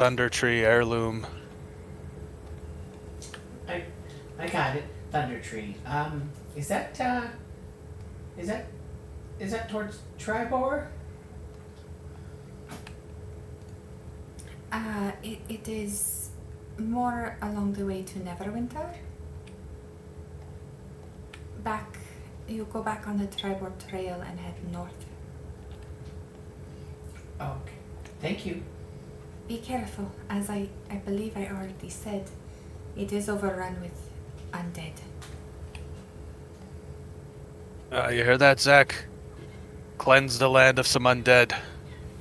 Thunder Tree heirloom. I got it. Thunder Tree. Is that is that is that towards Tribor? It is more along the way to Neverwinter. You go back on the Tribord Trail and head north. Okay. Thank you. Be careful, as I believe I already said, it is overrun with undead. You hear that, Zach? Cleanse the land of some undead.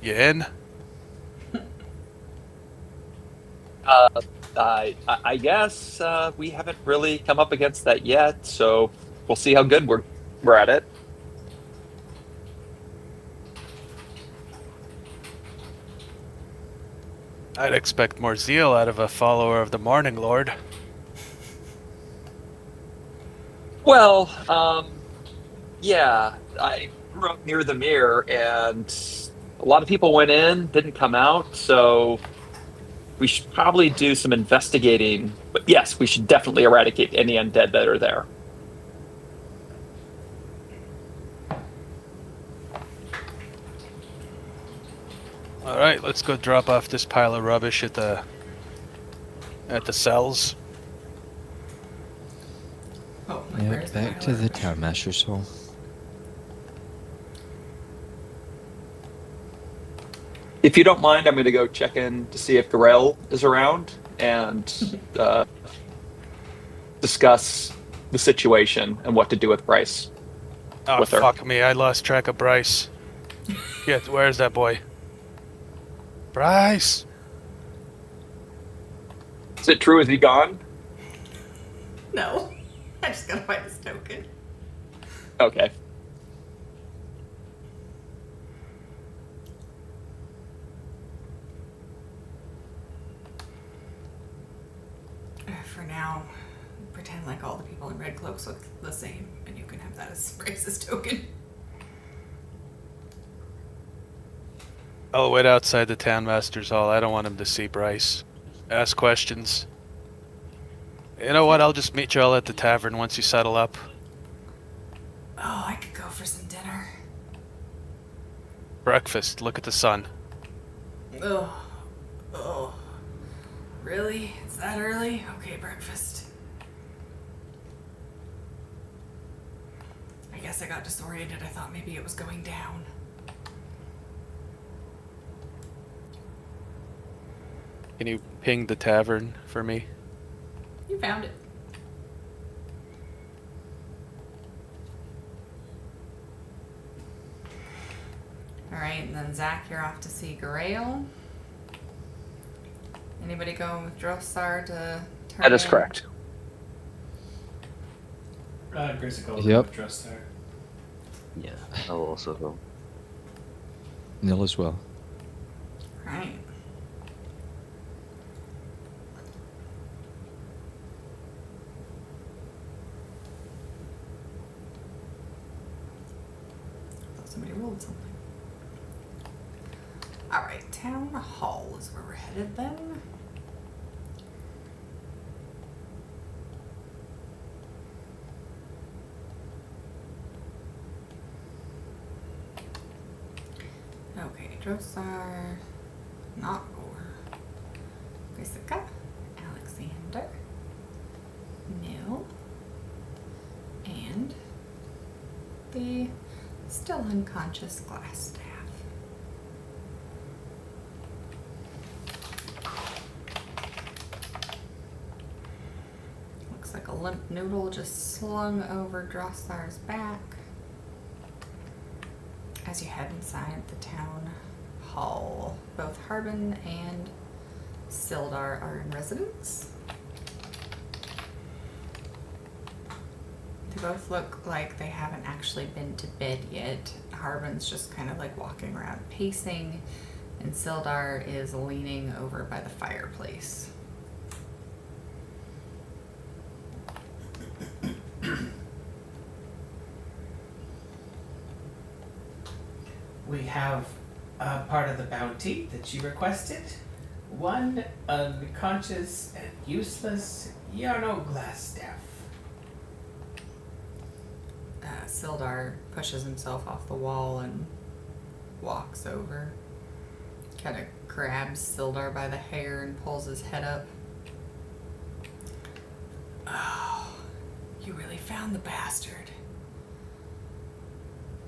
You in? I guess we haven't really come up against that yet, so we'll see how good we're at it. I'd expect more zeal out of a follower of the Morning Lord. Well, yeah, I grew up near the mirror, and a lot of people went in, didn't come out, so we should probably do some investigating. But yes, we should definitely eradicate any undead that are there. Alright, let's go drop off this pile of rubbish at the cells. Oh, Yeah, back to the Townmaster's Hall. If you don't mind, I'm going to go check in to see if Garel is around and discuss the situation and what to do with Bryce. Oh, With her. fuck me, I lost track of Bryce. Where's that boy? Bryce! Is it true? Is he gone? No. I just gotta find this token. Okay. For now, pretend like all the people in red cloaks look the same, and you can have that as Bryce's token. I'll wait outside the Townmaster's Hall. I don't want him to see Bryce. Ask questions. You know what? I'll just meet you all at the tavern once you settle up. Oh, I could go for some dinner. Breakfast. Look at the sun. Oh. Really? It's that early? Okay, breakfast. I guess I got disoriented. I thought maybe it was going down. Can you ping the tavern for me? You found it. Alright, and then Zach, you're off to see Garael. Anybody going with Drossar to turn That is in? correct. Grizzical. Yep. Trust her. Yeah, I'll also go. Nil as well. Right. I thought somebody rolled something. Alright, Town Hall is where we're headed then. Okay, Drossar, not Gore, Jessica, Alexander, Nil, and the still unconscious glass staff. Looks like a limp noodle just slung over Drossar's back. As you head inside the town hall, both Harbin and Sildar are in residence. They both look like they haven't actually been to bed yet. Harbin's just kind of like walking around pacing, and Sildar is leaning over by the fireplace. We have part of the bounty that you requested. One unconscious and useless Yarno glass staff. Sildar pushes himself off the wall and walks over. Kind of grabs Sildar by the hair and pulls his head up. Oh, you really found the bastard.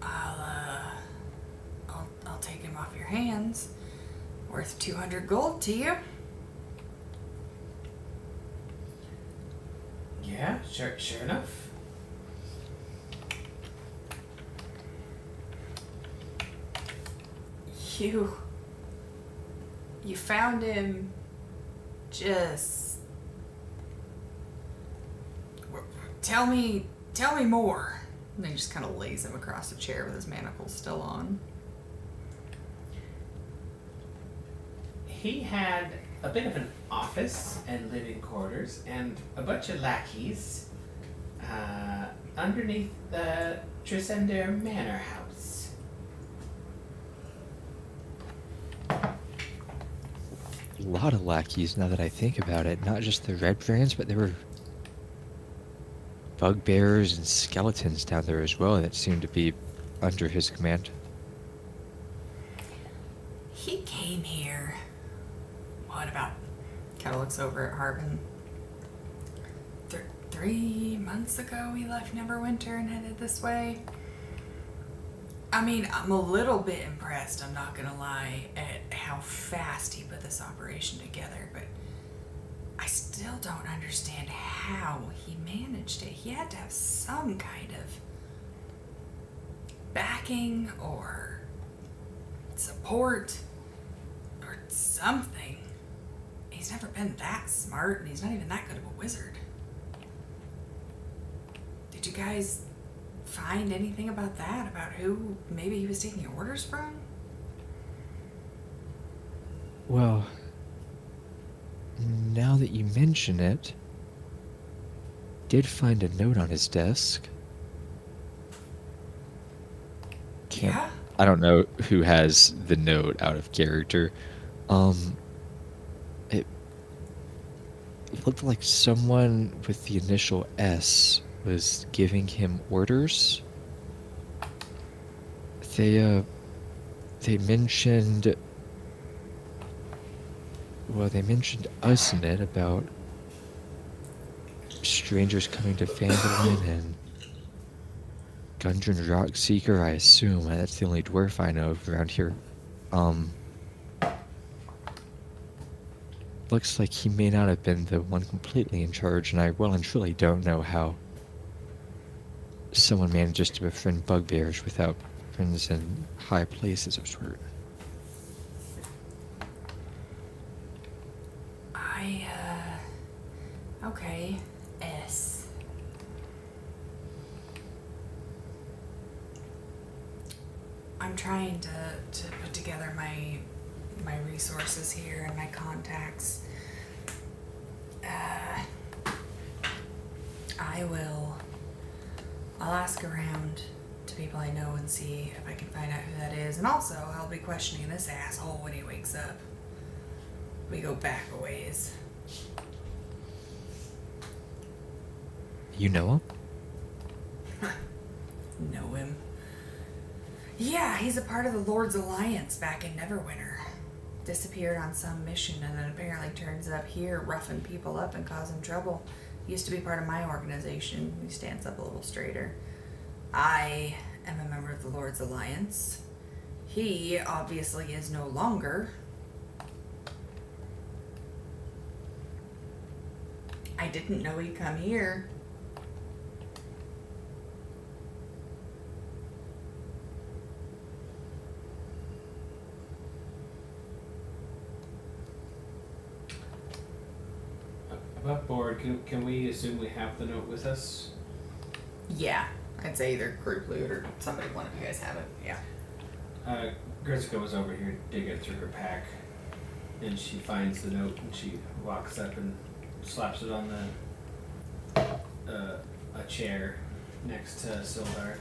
I'll take him off your hands. Worth 200 gold to you. Yeah, sure enough. You found him just... Tell me more. And he just kind of lays him across the chair with his manacles still on. He had a bit of an office and living quarters and a bunch of lackeys underneath the Trisender Manor House. A lot of lackeys, now that I think about it. Not just the red brands, but there were bugbears and skeletons down there as well that seemed to be under his command. He came here. What about? Kind of looks over at Harbin. 3 months ago, he left Neverwinter and headed this way. I mean, I'm a little bit impressed, I'm not gonna lie, at how fast he put this operation together, but I still don't understand how he managed it. He had to have some kind of backing or support or something. He's never been that smart, and he's not even that good of a wizard. Did you guys find anything about that? About who maybe he was taking orders from? Well, now that you mention it, did find a note on his desk. Yeah? I don't know who has the note out of character. It looked like someone with the initial S was giving him orders. They mentioned... Well, they mentioned us in it about strangers coming to Phandalin and Gundren Rockseeker, I assume. That's the only dwarf I know of around here. Looks like he may not have been the one completely in charge, and I well and truly don't know how someone manages to befriend bugbears without friends in high places of sort. Okay. S. I'm trying to put together my resources here and my contacts. I'll ask around to people I know and see if I can find out who that is. And also, I'll be questioning this asshole when he wakes up. We go back a ways. You know him? Know him? Yeah, he's a part of the Lord's Alliance back in Neverwinter. Disappeared on some mission and then apparently turns up here roughing people up and causing trouble. Used to be part of my organization. He stands up a little straighter. I am a member of the Lord's Alliance. He obviously is no longer. I didn't know he'd come here. Above board, can we assume we have the note with us? Yeah, I'd say either group loot or somebody, one of you guys have it. Yeah. Grisco was over here digging through her pack, and she finds the note and she walks up and slaps it on a chair next to Sildar.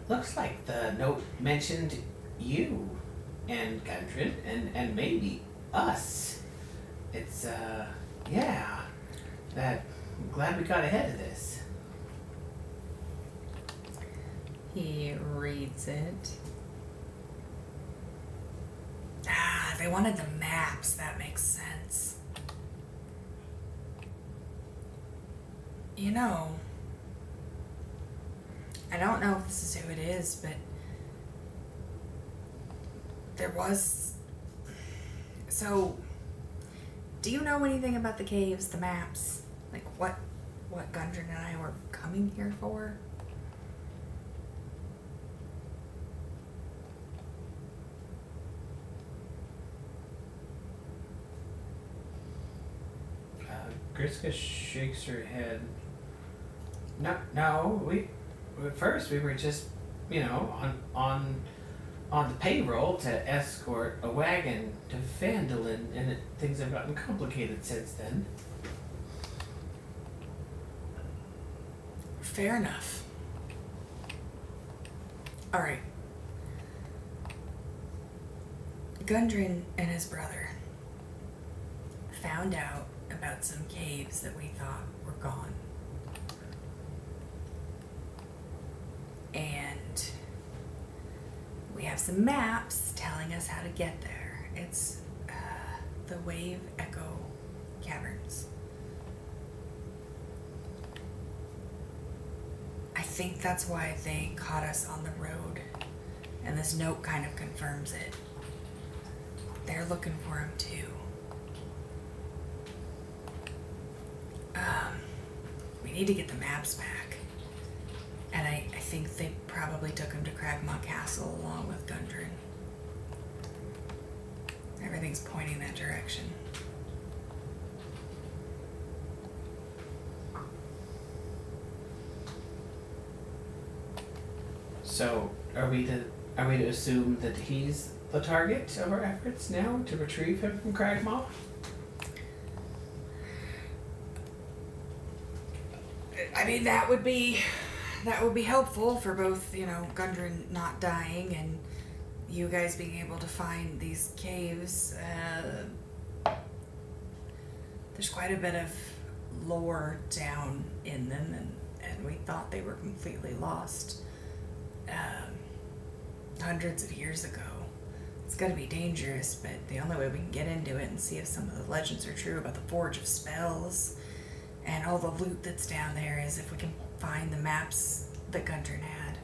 Looks like the note mentioned you. and Gundren and maybe us. It's yeah. That I'm glad we got ahead of this. He reads it. Ah, they wanted the maps. That makes sense. You know, I don't know if this is who it is, but there was. So, do you know anything about the caves, the maps? Like what Gundren and I were coming here for? Griska shakes her head. No, we at first we were just, on the payroll to escort a wagon to Vandalin, and things have gotten complicated since then. Fair enough. Alright. Gundren and his brother found out about some caves that we thought were gone. And we have some maps telling us how to get there. It's the Wave Echo Caverns. I think that's why they caught us on the road, and this note kind of confirms it. They're looking for him too. We need to get the maps back. And I think they probably took him to Cragmaw Castle along with Gundren. Everything's pointing that direction. So are we to assume that he's the target of our efforts now to retrieve him from Cragmaw? I mean, that would be helpful for both, Gundren not dying and you guys being able to find these caves. There's quite a bit of lore down in them, and we thought they were completely lost hundreds of years ago. It's gonna be dangerous, but the only way we can get into it and see if some of the legends are true about the Forge of Spells and all the loot that's down there is if we can find the maps that Gundren had.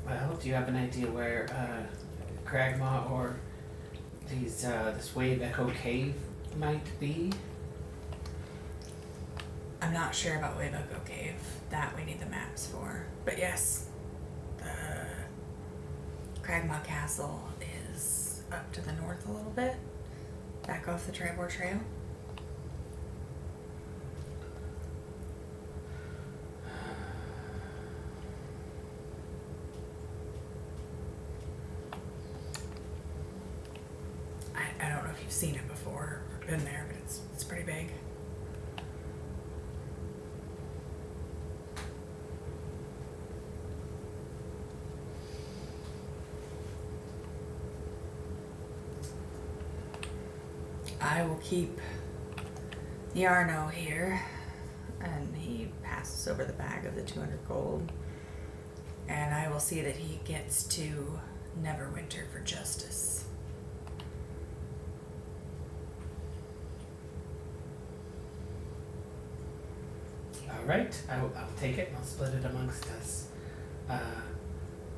Well, do you have an idea where Cragmaw or this Wave Echo Cave might be? I'm not sure about Wave Echo Cave. That we need the maps for. But yes, the Cragmaw Castle is up to the north a little bit, back off the Tribor Trail. I don't know if you've seen it before or been there, but it's pretty big. I will keep Yarno here, and he passes over the bag of the 200 gold, and I will see that he gets to Neverwinter for justice. All right, I'll take it and I'll split it amongst us. I'm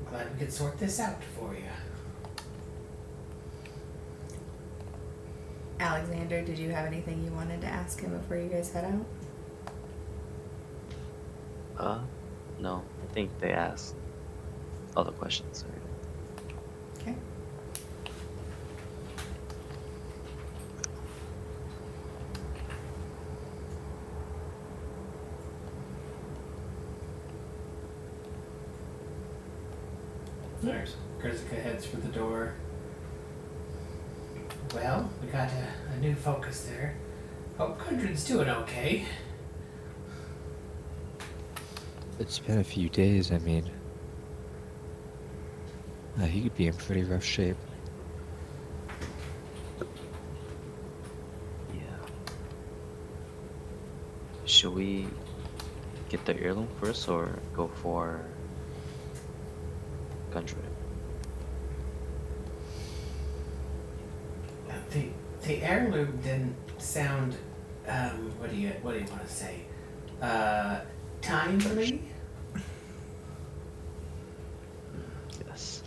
glad we could sort this out for you. Alexander, did you have anything you wanted to ask him before you guys head out? No. I think they asked all the questions. Okay. Alright, Grizika heads for the door. Well, we got a new focus there. Hope Gundren's doing okay. It's been a few days, I mean. He could be in pretty rough shape. Yeah. Should we get the heirloom first or go for Gundren? The heirloom didn't sound. What do you want to say? Timely. Yes.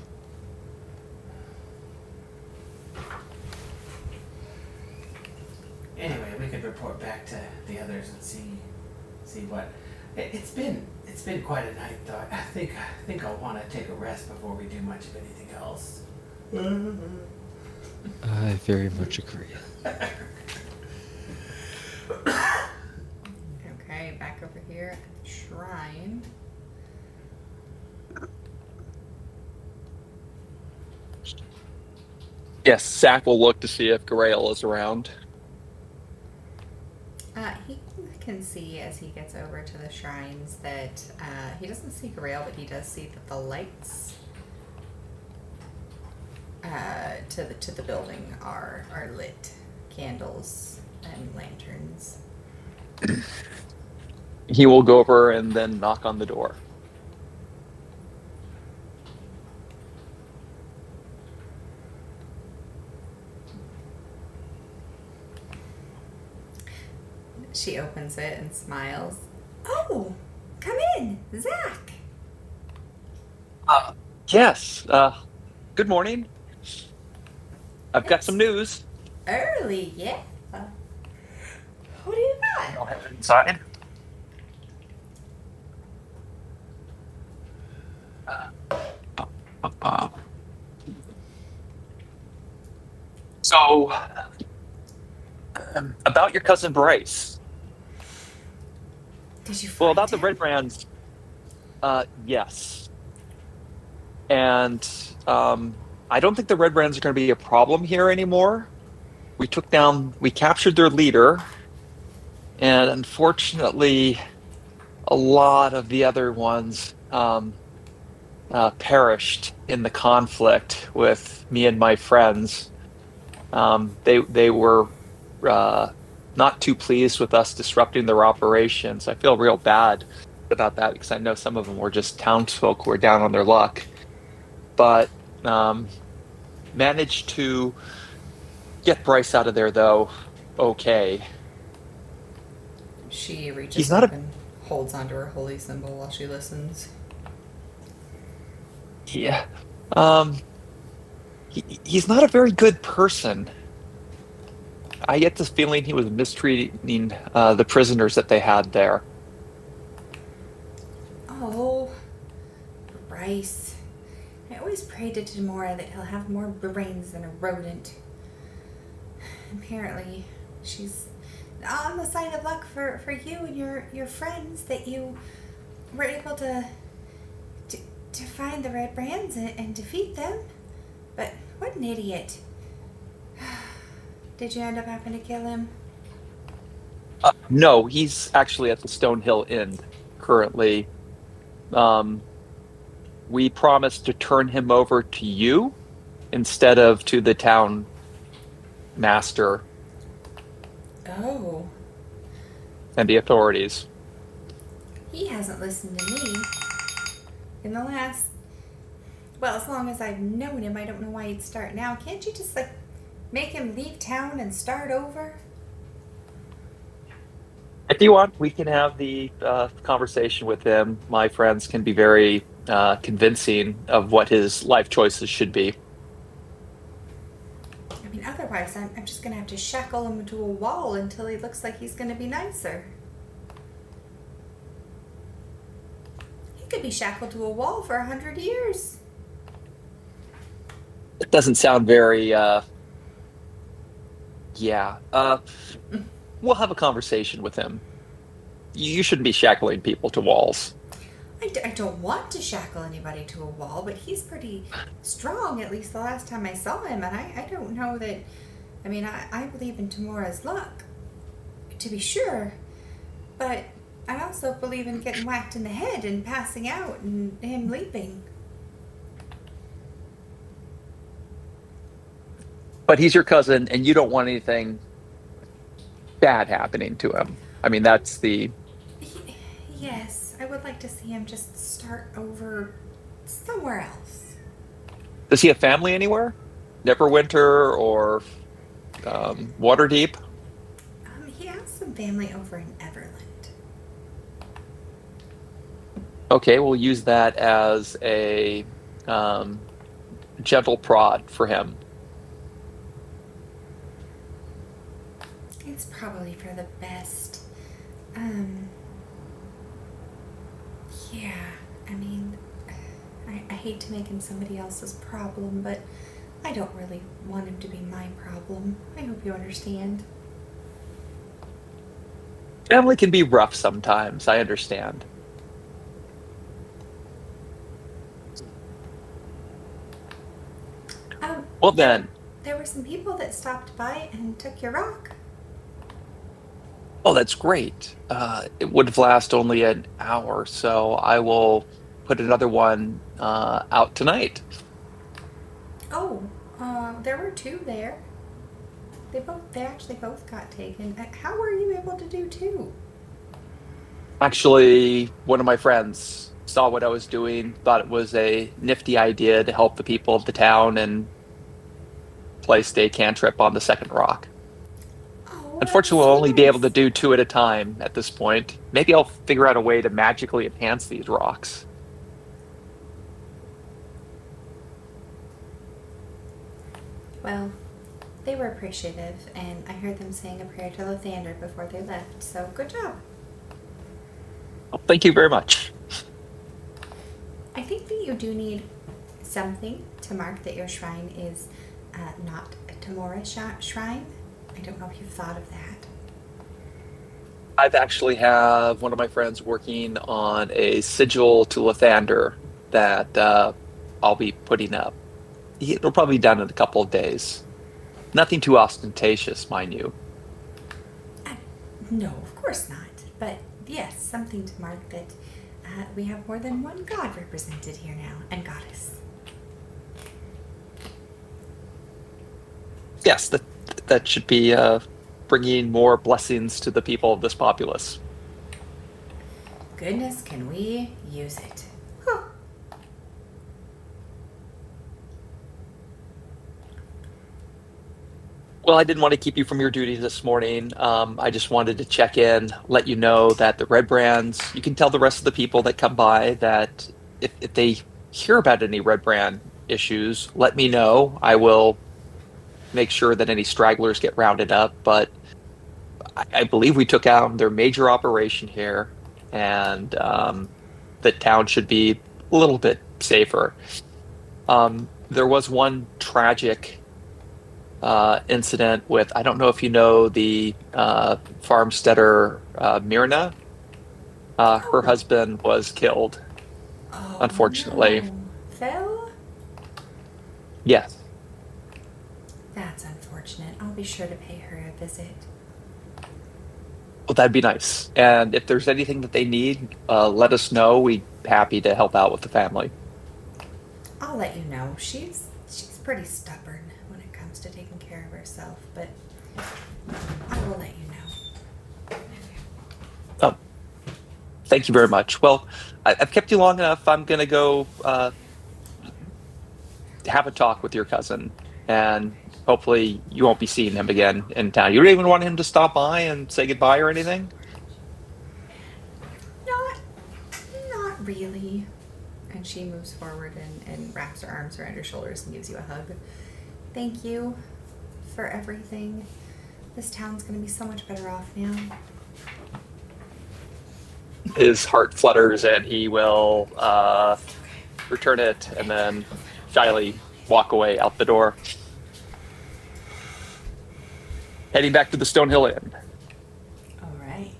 Anyway, we could report back to the others and see what. It's been quite a night though. I think I'll want to take a rest before we do much of anything else. I very much agree. Okay, back over here at the shrine. Yes, Zach will look to see if Grail is around. He can see as he gets over to the shrines that he doesn't see Grail, but he does see that the lights to the building are lit, candles and lanterns. He will go over and then knock on the door. She opens it and smiles. Oh, come in, Zach. Yes. Good morning. I've got some news. Early, yeah. What do you got? I'll head inside. So, about your cousin Bryce. Did you find Well, about the him? Red Brands. Yes. And I don't think the Red Brands are going to be a problem here anymore. We captured their leader, and unfortunately, a lot of the other ones perished in the conflict with me and my friends. They were not too pleased with us disrupting their operations. I feel real bad about that because I know some of them were just townsfolk who were down on their luck. But managed to get Bryce out of there, though, okay. She reaches He's not up a- and holds onto her holy symbol while she listens. Yeah. He's not a very good person. I get this feeling he was mistreating the prisoners that they had there. Oh, Bryce. I always prayed to Tamora that he'll have more brains than a rodent. Apparently, she's on the side of luck for you and your friends that you were able to find the Red Brands and defeat them. But what an idiot. Did you end up having to kill him? No, he's actually at the Stonehill Inn currently. We promised to turn him over to you instead of to the town master Oh, and the authorities. he hasn't listened to me in the last, well, as long as I've known him. I don't know why he'd start now. Can't you just, make him leave town and start over? If you want, we can have the conversation with him. My friends can be very convincing of what his life choices should be. I mean, otherwise, I'm just gonna have to shackle him to a wall until he looks like he's gonna be nicer. He could be shackled to a wall for 100 years. It doesn't sound very... we'll have a conversation with him. You shouldn't be shackling people to walls. I don't want to shackle anybody to a wall, but he's pretty strong, at least the last time I saw him, and I don't know that... I believe in Tamora's luck, to be sure, but I also believe in getting whacked in the head and passing out and him leaping. But he's your cousin, and you don't want anything bad happening to him. I mean, that's the. Yes, I would like to see him just start over somewhere else. Does he have family anywhere? Neverwinter or Waterdeep? He has some family over in Everland. Okay, we'll use that as a um, gentle prod for him. It's probably for the best. Um, yeah, I mean, I hate to make him somebody else's problem, but I don't really want him to be my problem. I hope you understand. Family can be rough sometimes, I understand. Um, Well, then, there were some people that stopped by and took your rock. oh, that's great. It would have lasted only an hour, so I will put another one out tonight. Oh, there were two there. They actually both got taken. How were you able to do two? Actually, one of my friends saw what I was doing, thought it was a nifty idea to help the people of the town, and placed a cantrip on the second rock. Oh, that's Unfortunately, we'll so only be able to nice. do two at a time at this point. Maybe I'll figure out a way to magically enhance these rocks. Well, they were appreciative, and I heard them saying a prayer to Lathander before they left, so good job. Well, thank you very much. I think that you do need something to mark that your shrine is not a Tamora shrine. I don't know if you've thought of that. I've actually have one of my friends working on a sigil to Lathander that I'll be putting up. It'll probably be done in a couple of days. Nothing too ostentatious, mind you. Uh, no, of course not. But yes, something to mark that we have more than one god represented here now, and goddess. Yes, that should be bringing more blessings to the people of this populace. Goodness, can we use it? Huh. Well, I didn't want to keep you from your duties this morning. I just wanted to check in, let you know that the red brands, you can tell the rest of the people that come by that if they hear about any red brand issues, let me know. I will make sure that any stragglers get rounded up. But I believe we took out their major operation here, and the town should be a little bit safer. There was one tragic incident with, I don't know if you know the farmsteader Myrna. Her Oh, husband was killed, oh unfortunately. no. Phil? Yes. That's unfortunate. I'll be sure to pay her a visit. Well, that'd be nice. And if there's anything that they need, let us know. We'd be happy to help out with the family. I'll let you know. She's pretty stubborn when it comes to taking care of herself, but I will let you know. Oh, thank you very much. Well, I've kept you long enough. I'm going to go have a talk with your cousin, and hopefully you won't be seeing him again in town. You don't even want him to stop by and say goodbye or anything? Not not really. And she moves forward and wraps her arms around your shoulders and gives you a hug. Thank you for everything. This town's gonna be so much better off now. His heart flutters and he will return it and then shyly walk away out the door, heading back to the Stonehill Inn. All right.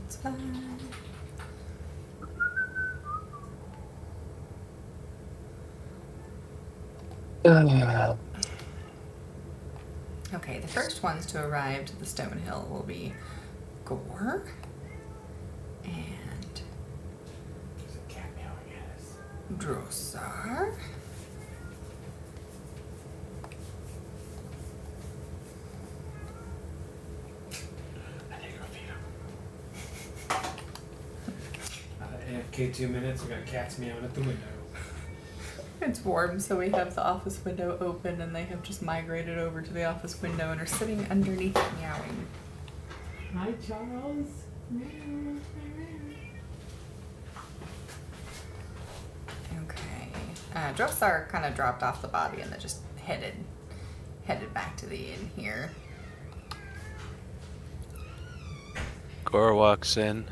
It's fine. Okay. Okay, the first ones to arrive to the Stone Hill will be Gore and There's a cat meowing at us. Drossar. I need to go feed him. AFK 2 minutes, we got cats meowing at the window. It's warm, so we have the office window open, and they have just migrated over to the office window and are sitting underneath it meowing. Hi, Charles. Okay. Drossar kind of dropped off the body and then just headed back to the inn here. Gore walks in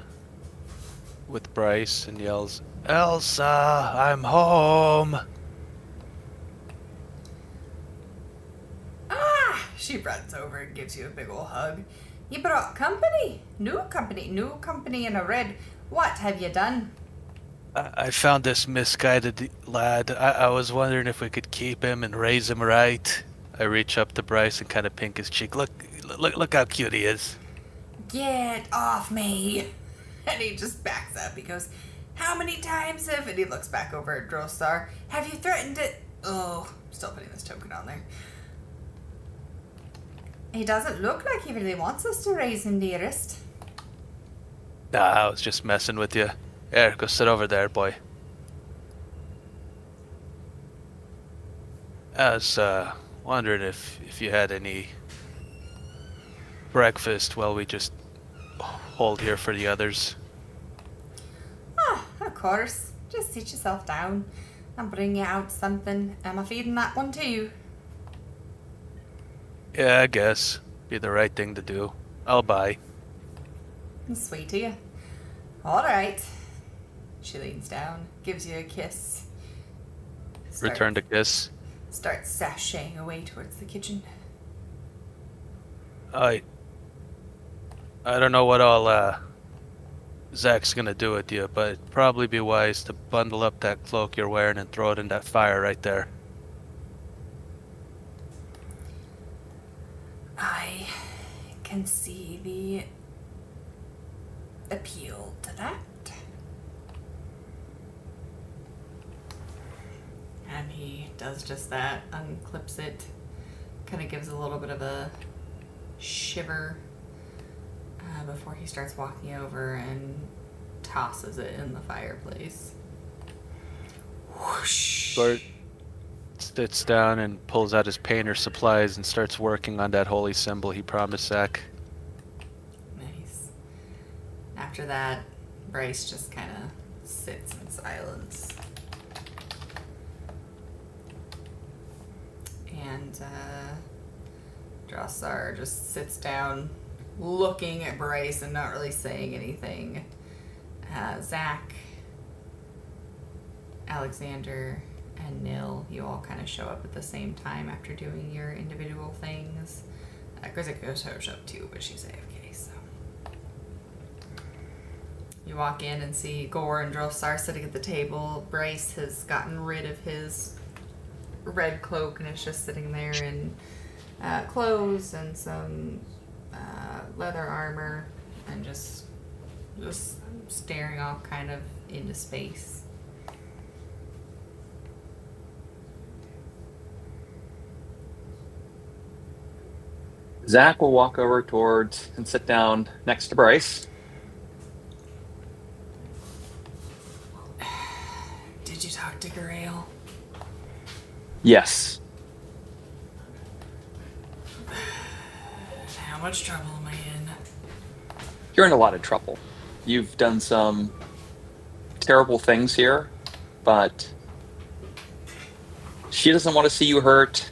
with Bryce and yells, "Elsa, I'm home!" Ah! She runs over and gives you a big ol' hug. You brought company? New company in a red. What have you done? I found this misguided lad. I was wondering if we could keep him and raise him right. I reach up to Bryce and kind of pink his cheek. Look how cute he is. Get off me! And he just backs up. He goes, how many times have... And he looks back over at Drossar. Have you threatened it? Oh, still putting this token on there. He doesn't look like he really wants us to raise him, dearest. Nah, I was just messing with you. Here, go sit over there, boy. I was wondering if you had any breakfast while we just hold here for the others. Ah, of course. Just sit yourself down. I'll bring you out something. Am I feeding that one too? Yeah, I guess. Be the right thing to do. I'll buy. Sweet of you. All right. She leans down, gives you a kiss. Return to kiss. Starts sashaying away towards the kitchen. I don't know what all Zach's gonna do with you, but it'd probably be wise to bundle up that cloak you're wearing and throw it in that fire right there. I can see the appeal to that. And he does just that, unclips it, kind of gives a little bit of a shiver before he starts walking over and tosses it in the fireplace. Whoosh. Bart sits down and pulls out his painter supplies and starts working on that holy symbol he promised Zach. Nice. After that, Bryce just kind of sits in silence. And Drossar just sits down, looking at Bryce and not really saying anything. Zach, Alexander, and Nil, you all kind of show up at the same time after doing your individual things. Grizzico shows up too, but she's AFK, so. You walk in and see Gore and Drossar sitting at the table. Bryce has gotten rid of his red cloak and is just sitting there in clothes and some leather armor and just staring off kind of into space. Zach will walk over towards and sit down next to Bryce. Did you talk to Garael? Yes. How much trouble am I in? You're in a lot of trouble. You've done some terrible things here, but she doesn't want to see you hurt,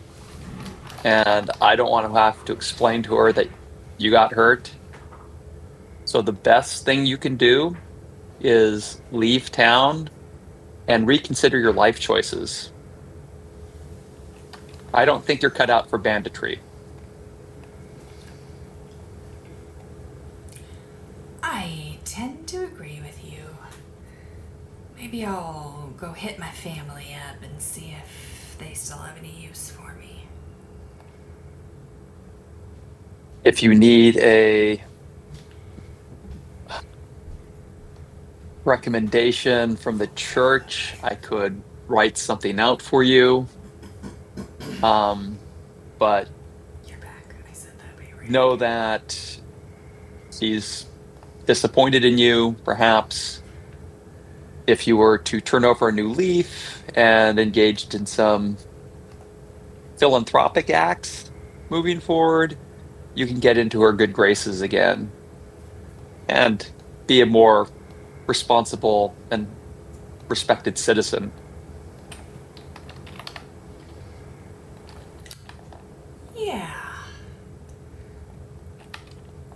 and I don't want to have to explain to her that you got hurt. So the best thing you can do is leave town and reconsider your life choices. I don't think you're cut out for banditry. I tend to agree with you. Maybe I'll go hit my family up and see if they still have any use for me. If you need a recommendation from the church, I could write something out for you. But You're back. I said that, but you were know that he's disappointed in you, perhaps. If you were to turn over a new leaf and engaged in some philanthropic acts moving forward, you can get into her good graces again and be a more responsible and respected citizen. Yeah.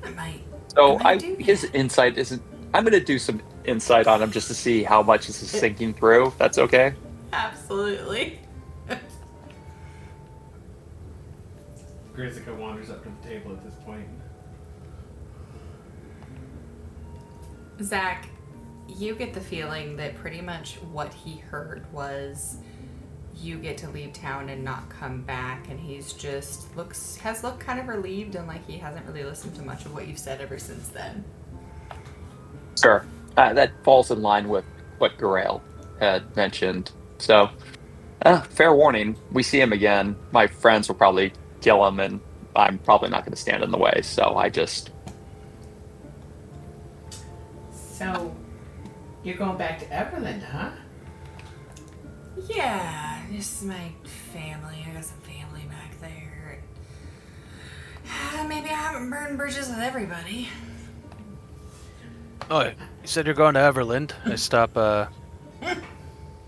I might. So I might do his that. insight isn't. I'm going to do some insight on him just to see how much this is sinking through. That's okay. Absolutely. Grizzica wanders up to the table at this point. Zach, you get the feeling that pretty much what he heard was you get to leave town and not come back, and he's just has looked kind of relieved and like he hasn't really listened to much of what you've said ever since then. Sure. That falls in line with what Garael had mentioned. So, fair warning. We see him again. My friends will probably kill him, and I'm probably not going to stand in the way. So I just. So, you're going back to Everland, huh? Yeah, just my family. I got some family back there. Maybe I haven't burned bridges with everybody. Oh, you said you're going to Everland. I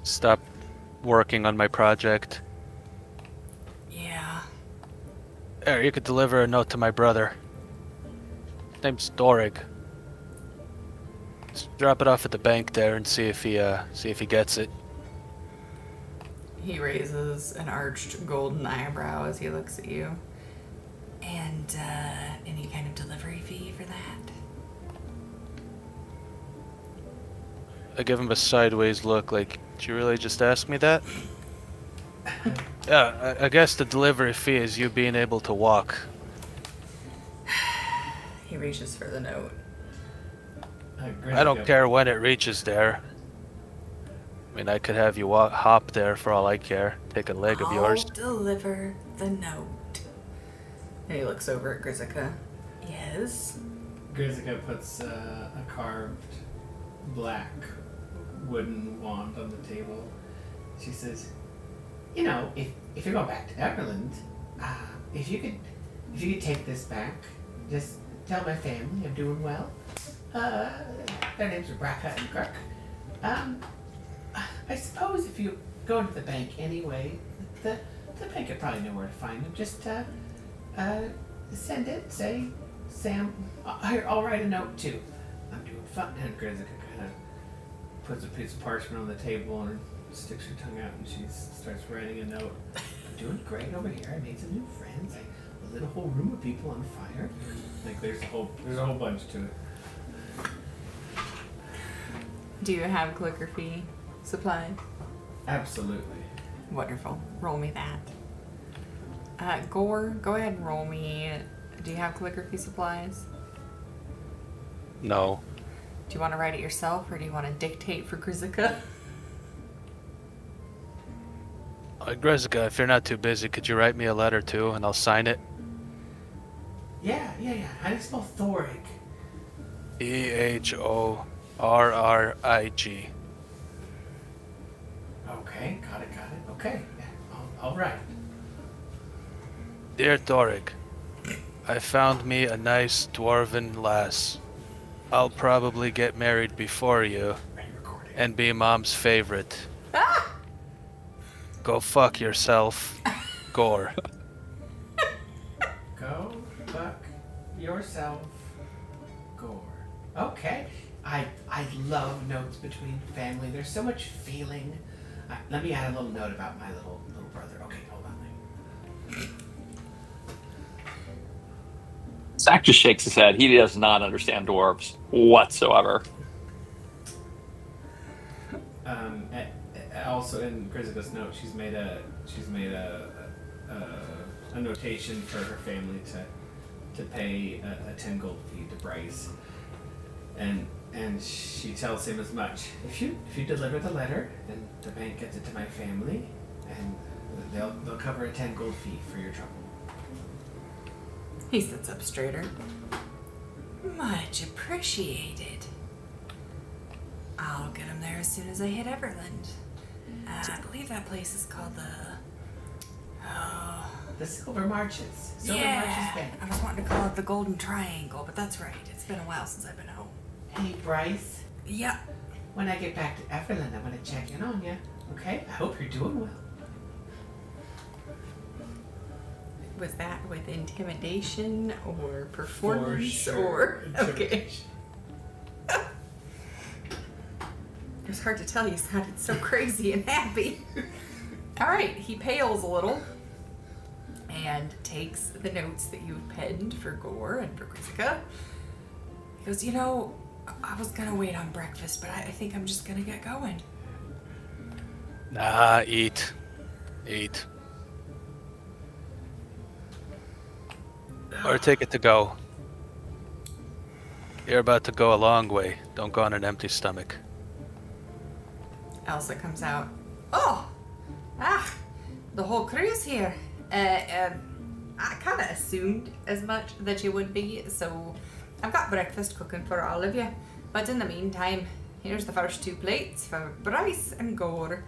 stop working on my project. Yeah. There, you could deliver a note to my brother. His name's Dorig. Just drop it off at the bank there and see if he gets it. He raises an arched golden eyebrow as he looks at you. And any kind of delivery fee for that? I give him a sideways look like, did you really just ask me that? Yeah, I guess the delivery fee is you being able to walk. He reaches for the note. I don't care when it reaches there. I mean, I could have you hop there for all I care. Take a leg of yours. I'll deliver the note. And he looks over at Grizzica. Yes? Grizzica puts a carved black wooden wand on the table. She says, "You know, if you're going back to Everland, if you could take this back, just tell my family I'm doing well. Their names are Braca and Kirk. I suppose if you go into the bank anyway, the bank would probably know where to find them. Just send it. Say, Sam, I'll write a note too. I'm doing fine." And Grizzica kind of puts a piece of parchment on the table and sticks her tongue out, and she starts writing a note. "I'm doing great over here. I made some new friends. I lit a whole room of people on fire. Like there's a whole bunch to it." Do you have calligraphy supplies? Absolutely. Wonderful. Roll me that. Gore, go ahead and roll me. Do you have calligraphy supplies? No. Do you want to write it yourself, or do you want to dictate for Grizzica? Grizzica, if you're not too busy, could you write me a letter too, and I'll sign it? Yeah. How do you spell Thorig? Ehorrig. Okay, got it. Okay, yeah, I'll write. Dear Dorig, I found me a nice dwarven lass. I'll probably get married before you Are you recording? and be Mom's favorite. Go fuck yourself, Gore. Go fuck yourself, Gore. Okay. I love notes between family. There's so much feeling. Let me add a little note about my little brother. Okay, hold on. Zach just shakes his head. He does not understand dwarves whatsoever. Also in Grizzica's note, she's made a notation for her family to pay a 10 gold fee to Bryce, and she tells him as much. If you deliver the letter, and the bank gets it to my family, and they'll cover a 10 gold fee for your trouble. He sits up straighter. Much appreciated. I'll get him there as soon as I hit Everland. I believe that place is called The Silver Marches. Silver yeah. Marches Bank. I was wanting to call it the Golden Triangle, but that's right. It's been a while since I've been home. Hey, Bryce. Yeah. When I get back to Everland, I'm gonna check in on you. Okay? I hope you're doing well. Was that with intimidation or performance For sure. or okay? It was hard to tell. You sounded so crazy and happy. All right, he pales a little and takes the notes that you've penned for Gore and for Quizzica. He goes, you know, I was gonna wait on breakfast, but I think I'm just gonna get going. Nah, eat. Eat. Or take it to go. You're about to go a long way. Don't go on an empty stomach. Elsa comes out. Oh, the whole crew's here. I kind of assumed as much that you would be, so I've got breakfast cooking for all of you. But in the meantime, here's the first 2 plates for Bryce and Gore.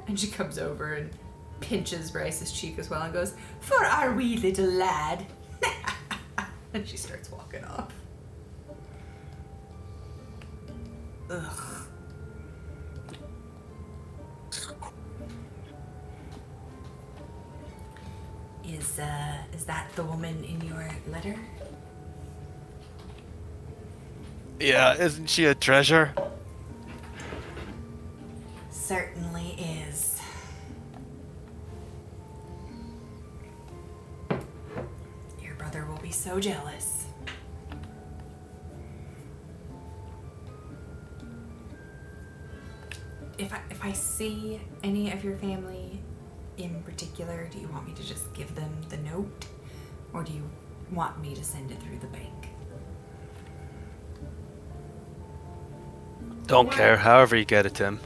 And she comes over and pinches Bryce's cheek as well and goes, for our wee little lad. And she starts walking off. Ugh. Is that the woman in your letter? Yeah, isn't she a treasure? Certainly is. Your brother will be so jealous. If I see any of your family in particular, do you want me to just give them the note? Or do you want me to send it through the bank? Don't care. However you get it, Tim.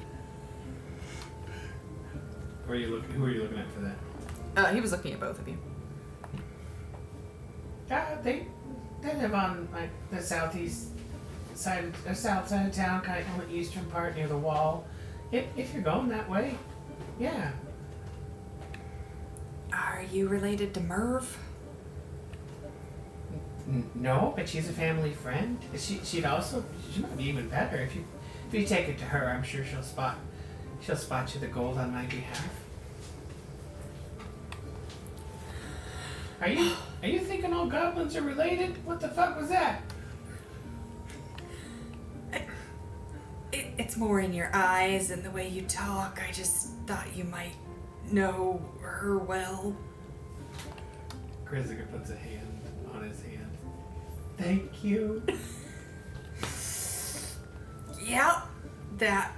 Who are you looking at for that? He was looking at both of you. They live on like the southeast side, or south side of town, kind of on the eastern part near the wall. If you're going that way, yeah. Are you related to Merv? No, but she's a family friend. She might be even better if you take it to her. I'm sure she'll spot you the gold on my behalf. Are you thinking all goblins are related? What the fuck was that? It's more in your eyes and the way you talk. I just thought you might know her well. Quizzica puts a hand on his hand. Thank you. Yeah, that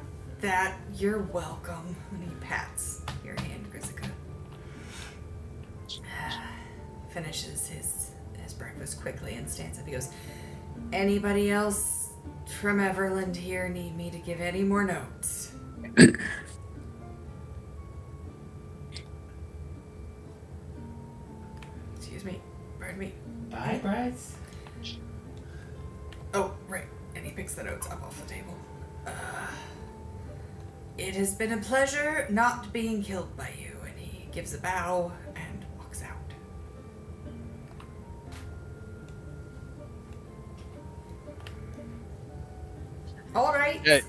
you're welcome. And he pats your hand, Quizzica. Finishes his breakfast quickly and stands up. He goes, anybody else from Everland here need me to give any more notes? Excuse me. Pardon me. Bye, Bryce. Oh, right. And he picks the notes up off the table. It has been a pleasure not being killed by you. And he gives a bow and walks out. All right. Hey.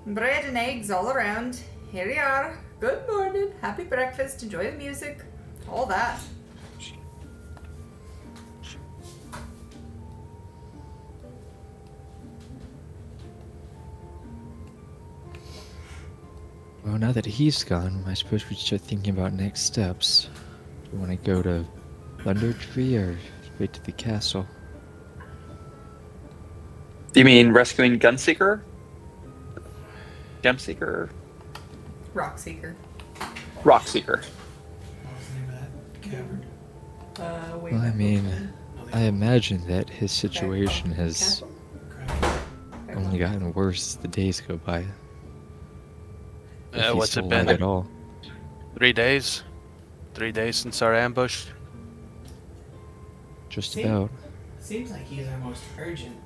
Bread and eggs all around. Here you are. Good morning. Happy breakfast. Enjoy the music. All that. Well, now that he's gone, I suppose we should start thinking about next steps. Do we want to go to Thunder Tree or straight to the castle? You mean rescuing Gunseeker? Gemseeker? Rockseeker. Rockseeker. What was the name of that cavern? Wait. Well, I mean, Oh, I imagine that his situation has Cry. only gotten worse as the days go by. If he's What's still it alive been? at all. 3 days? 3 days since our ambush? Just See? about. Seems like he's our most urgent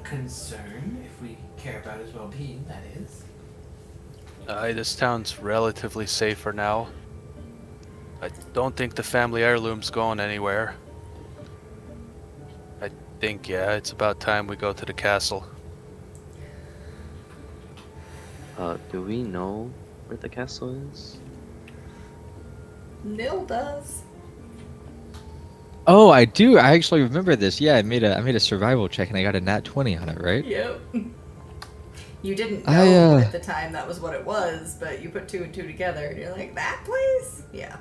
concern, if we care about his well-being, that is. This town's relatively safe for now. I don't think the family heirloom's going anywhere. I think, yeah, it's about time we go to the castle. Do we know where the castle is? Nil does. Oh, I do. I actually remember this. Yeah, I made a survival check and I got a nat 20 on it, right? Yep. You didn't know I, at the time that was what it was, but you put 2 and 2 together and you're like, that place? Yeah.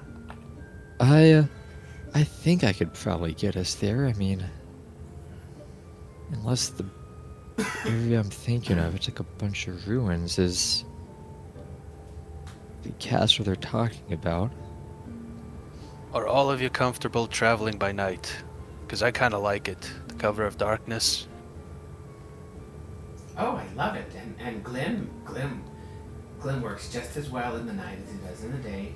I think I could probably get us there. I mean, unless the area I'm thinking of, it's like a bunch of ruins, is the castle they're talking about. Are all of you comfortable traveling by night? Because I kind of like it. The cover of darkness. Oh, I love it. And Glim works just as well in the night as he does in the day.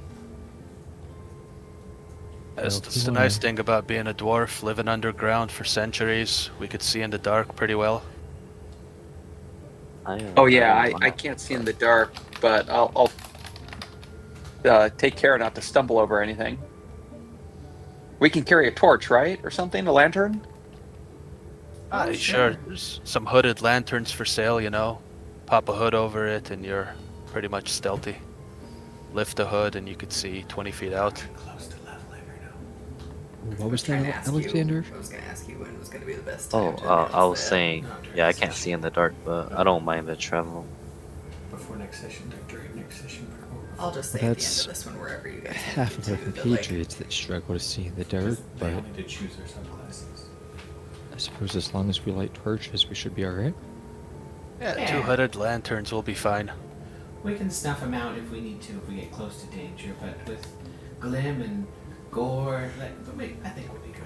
That's Well, if you the wanna- nice thing about being a dwarf, living underground for centuries. We could see in the dark pretty well. Oh yeah, I I don't can't see in the dark, but I'll take care not to stumble over anything. We can carry a torch, right, or something, a lantern. Oh, Sure. sure. There's some hooded lanterns for sale, you know. Pop a hood over it and you're pretty much stealthy. Lift the hood and you could see 20 feet out. Close to level, I know. What was Trying to that, ask Alexander? I was going to ask you when was going to be the best Oh, time to I announce was that. saying, Not during yeah, I the can't session. see in the dark, but I don't mind the travel. Before next session, during next session. I'll just say Well, at the end that's of this one, wherever you guys Half of want our me to, that, like, compatriots that struggle to see in the dark, They but only did choose their subclasses. I suppose as long as we light torches, we should be alright. Yeah, Yeah. 2 hooded lanterns will be fine. We can snuff them out if we need to, if we get close to danger, but with Glim and Gore, I think we'll be good.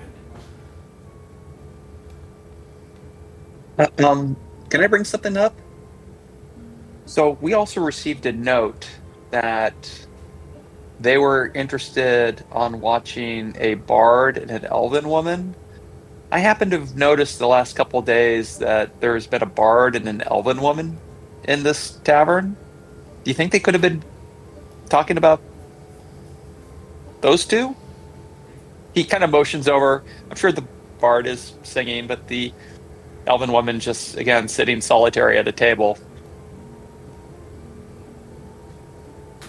Can I bring something up? So we also received a note that they were interested on watching a bard and an elven woman. I happen to have noticed the last couple of days that there's been a bard and an elven woman in this tavern. Do you think they could have been talking about those two? He kind of motions over. I'm sure the bard is singing, but the elven woman just, again, sitting solitary at a table.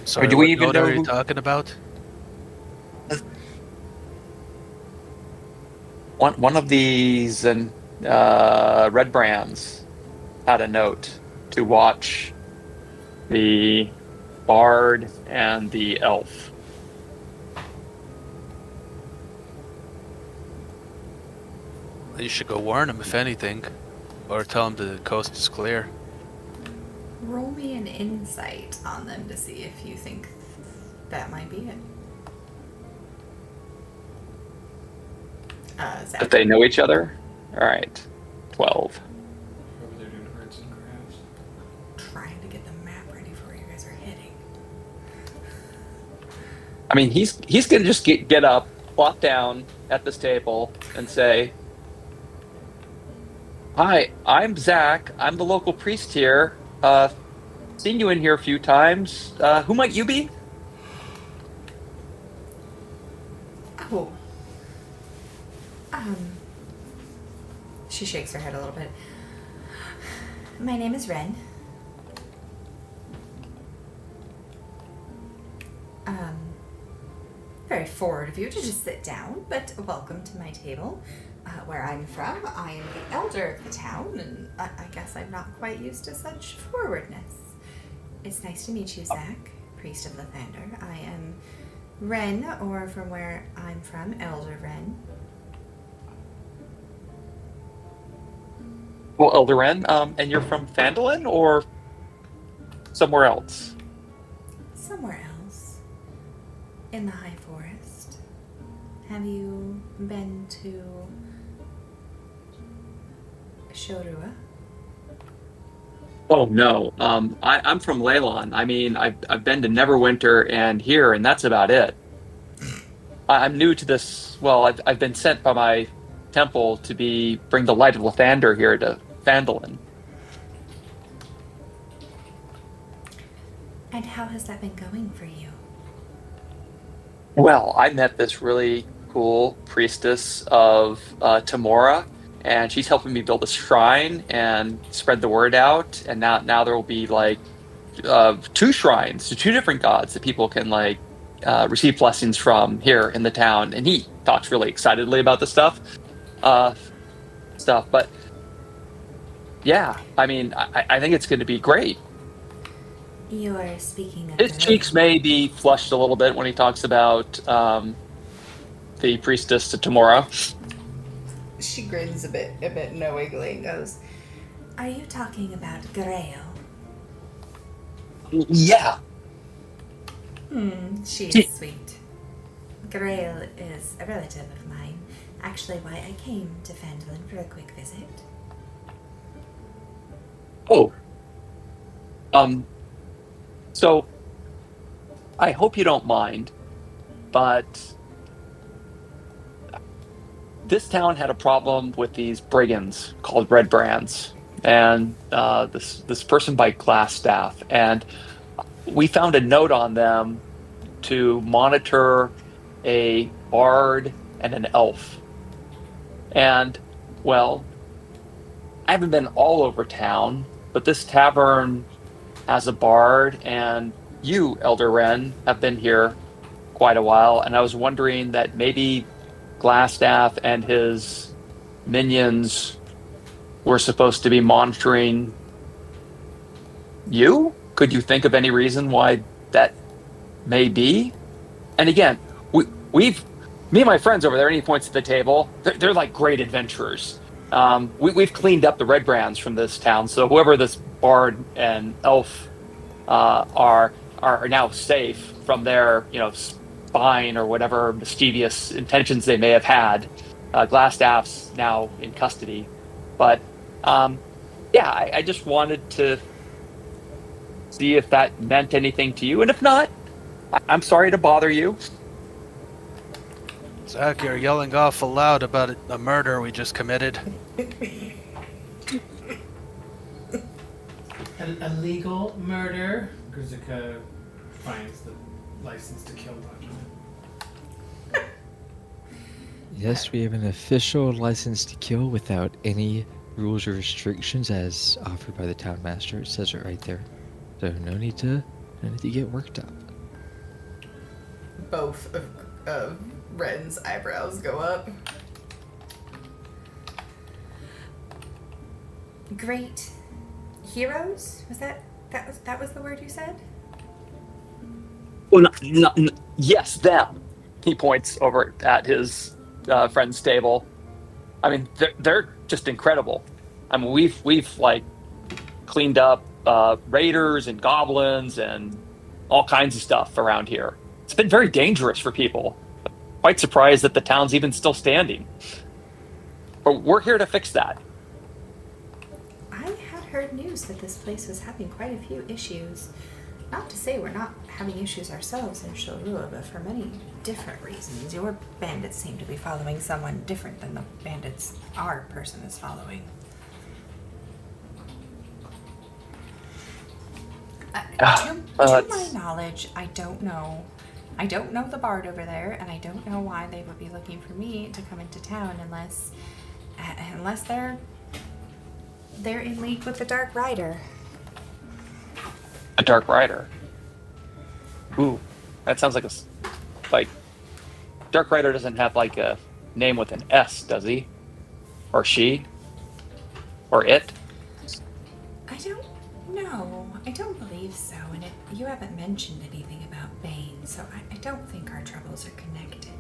Sorry, do we what even note know are you who- talking about? One of these red brands had a note to watch the bard and the elf. You should go warn him if anything. Or tell him the coast is clear. roll me an insight on them to see if you think that might be it. Zach. If they know each other? All right. 12. Over there doing arts and crafts. Trying to get the map ready for where you guys are heading. I mean, he's going to just get up, plop down at this table, and say, "Hi, I'm Zach. I'm the local priest here. Seen you in here a few times. Who might you be?" Oh. She shakes her head a little bit. My name is Ren. Very forward of you to just sit down, but welcome to my table. Where I'm from, I am the elder of the town, and I guess I'm not quite used to such forwardness. It's nice to meet you, Zach, priest of Lathander. I am Ren, or from where I'm from, Elder Ren. Well, Eldoran, and you're from Phandalin or somewhere else? Somewhere else. In the High Forest. Have you been to Shorua? Oh no, I'm from Leylon. I mean, I've been to Neverwinter and here, and that's about it. I'm new to this. Well, I've been sent by my temple to bring the light of Lathander here to Phandalin. And how has that been going for you? Well, I met this really cool priestess of Tamora, and she's helping me build a shrine and spread the word out. And now there will be like two shrines to two different gods that people can like receive blessings from here in the town. And he talks really excitedly about the uh, stuff. But yeah, I mean, I think it's going to be great. You're speaking of His cheeks Grail. may be flushed a little bit when he talks about the priestess to Tamora. She grins a bit knowingly and goes, Are you talking about Grail? Yeah. She's sweet. Grail is a relative of mine. Actually, why I came to Phandalin for a quick visit. Oh, um, so I hope you don't mind, but this town had a problem with these brigands called Red Brands, and this person by Glassstaff, and we found a note on them to monitor a bard and an elf. And well, I haven't been all over town, but this tavern has a bard, and you, Elder Wren, have been here quite a while, and I was wondering that maybe Glassstaff and his minions were supposed to be monitoring you? Could you think of any reason why that may be? And again, we've me and my friends over there, any points at the table, they're like great adventurers. We've cleaned up the red brands from this town, so whoever this bard and elf are now safe from their spine or whatever mischievous intentions they may have had. Glassstaff's now in custody, but yeah, I just wanted to see if that meant anything to you, and if not, I'm sorry to bother you. Zach, you're yelling awful loud about a murder we just committed. A legal murder. Grizuka finds the license to kill document. Yes, we have an official license to kill without any rules or restrictions as offered by the town master. It says it right there. So no need to get worked up. Both of Ren's eyebrows go up. Great heroes? That was the word you said? Well, yes, them. He points over at his friend's table. I mean, they're just incredible. I mean, we've like cleaned up raiders and goblins and all kinds of stuff around here. It's been very dangerous for people. Quite surprised that the town's even still standing. But we're here to fix that. I had heard news that this place was having quite a few issues. Not to say we're not having issues ourselves in Shorua, but for many different reasons. Your bandits seem to be following someone different than the bandits our person is following. To my knowledge, I don't know. I don't know the bard over there, and I don't know why they would be looking for me to come into town unless they're in league with the Dark Rider. A Dark Rider. Ooh, that sounds like Dark Rider doesn't have like a name with an S, does he? Or she? Or it? I don't know. I don't believe so, and you haven't mentioned anything about Bane, so I don't think our troubles are connected.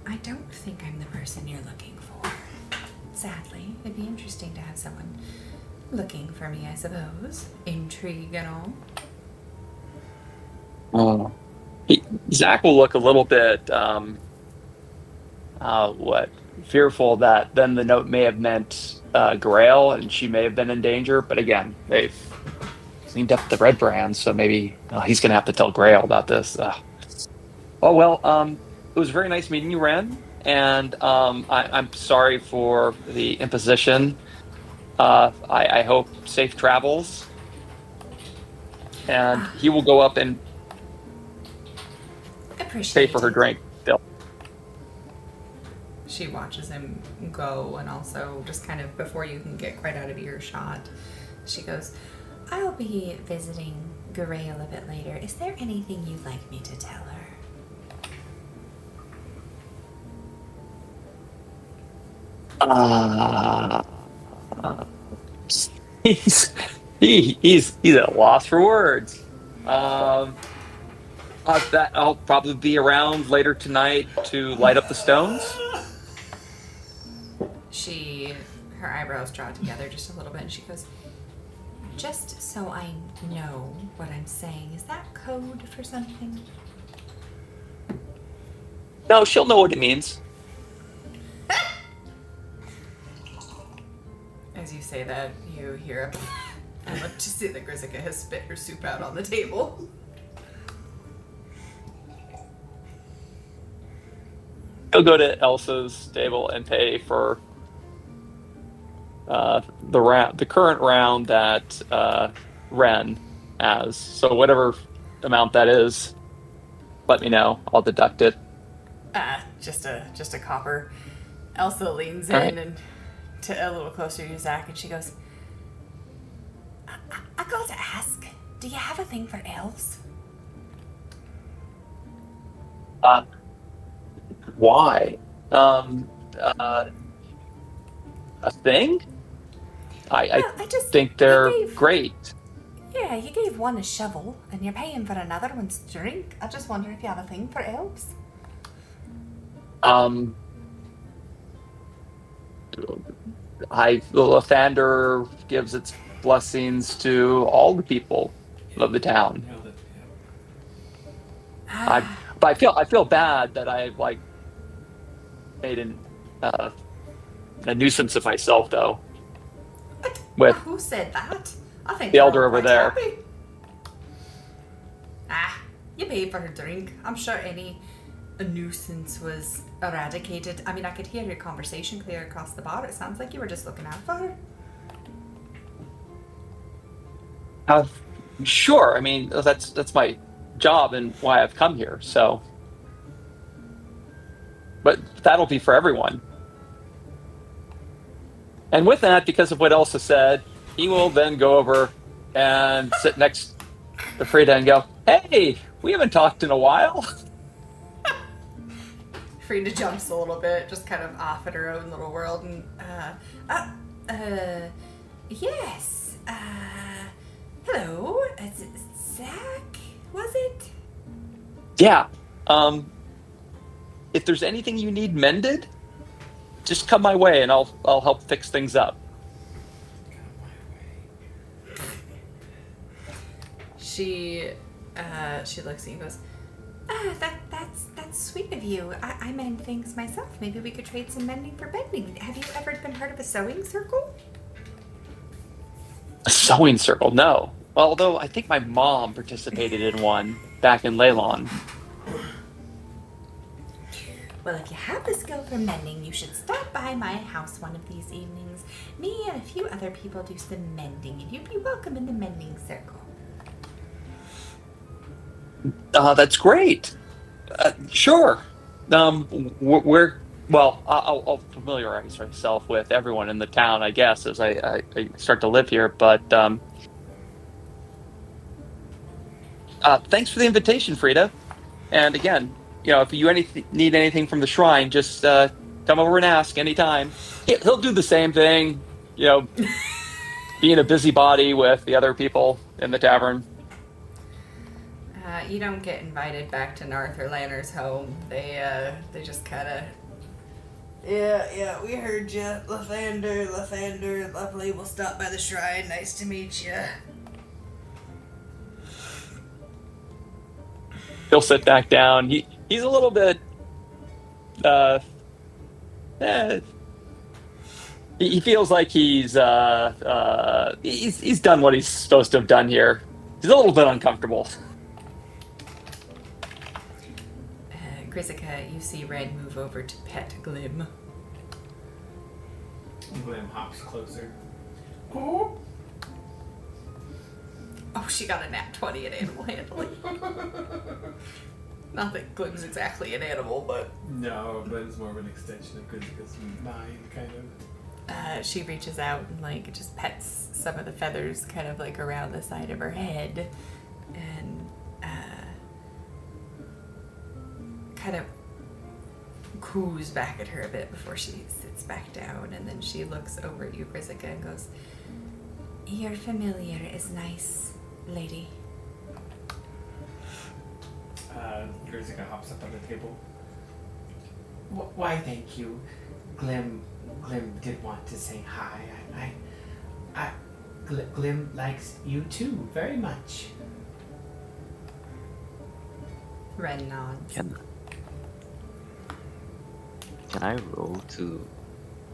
I don't think I'm the person you're looking for. Sadly, it'd be interesting to have someone looking for me, I suppose. Intrigue and all. Zach will look a little bit what fearful that then the note may have meant Grail, and she may have been in danger. But again, they've cleaned up the red brand, so maybe he's going to have to tell Grail about this. Oh well, it was very nice meeting you, Ren, and I'm sorry for the imposition. I hope safe travels, and Ah, he will go up and pay for appreciate her it. drink. Bill. She watches him go, and also just kind of before you can get quite out of earshot, she goes, I'll be visiting Grail a bit later. Is there anything you'd like me to tell her? Uh, he's he's at a loss for words. Um, that I'll probably be around later tonight to light up the stones. Her eyebrows draw together just a little bit, and she goes, just so I know what I'm saying, is that code for something? No, she'll know what it means. As you say that, you hear and look to see that Grizzica has spit her soup out on the table. He'll go to Elsa's table and pay for the current round that Ren has. So whatever amount that is, let me know. I'll deduct it. Just a copper. Elsa leans All in right. and to a little closer to Zach, and she goes, I gotta ask, do you have a thing for elves? Uh, why? Uh, a thing? I Well, I just think you they're gave great. yeah, you gave one a shovel, and you're paying for another one's drink. I just wonder if you have a thing for elves. Um, Lathander gives its blessings to all the people of the town. Nailed it. I but I feel bad that I've like made a nuisance of myself though with Who said that? I think the they're elder all over quite there. happy. You paid for her drink. I'm sure a nuisance was eradicated. I mean, I could hear your conversation clear across the bar. It sounds like you were just looking out for her. Uh, sure, I mean that's my job and why I've come here. So, but that'll be for everyone. And with that, because of what Elsa said, he will then go over and sit next to Frida and go, "Hey, we haven't talked in a while." Frida jumps a little bit, just kind of off in her own little world, and yes, hello, Zach, was it? Yeah. If there's anything you need mended, just come my way and I'll help fix things up. She looks at you and goes, that's sweet of you. I mend things myself. Maybe we could trade some mending for bending. Have you ever been part of a sewing circle? A sewing circle? No. Although I think my mom participated in one back in Leylon. Well, if you have the skill for mending, you should stop by my house one of these evenings. Me and a few other people do some mending, and you'd be welcome in the mending circle. That's great. Sure. We're well. I'll familiarize myself with everyone in the town, I guess, as I start to live here. But thanks for the invitation, Frida. And again, if you need anything from the shrine, just come over and ask anytime. He'll do the same thing. Being a busybody with the other people in the tavern. You don't get invited back to Narth or Lanner's home. They just kind of. Yeah, we heard you, Lathander. Lovely, we'll stop by the shrine. Nice to meet you. He'll sit back down. He's a little bit He feels like he's done what he's supposed to have done here. He's a little bit uncomfortable. Grizzica, you see Red move over to pet Glim. Glim hops closer. Oh, she got a nat 20 in animal handling. Not that Glim's exactly an animal, but... No, Glim's more of an extension of Grizzica's mind, kind of. She reaches out and, like, just pets some of the feathers kind of, like, around the side of her head. And, kind of coos back at her a bit before she sits back down. And then she looks over at you, Grizzica, and goes, "Your familiar is nice, lady." Grizzica hops up on the table. Why, thank you. Glim did want to say hi. Glim likes you too, very much. Ren nods. Can I roll to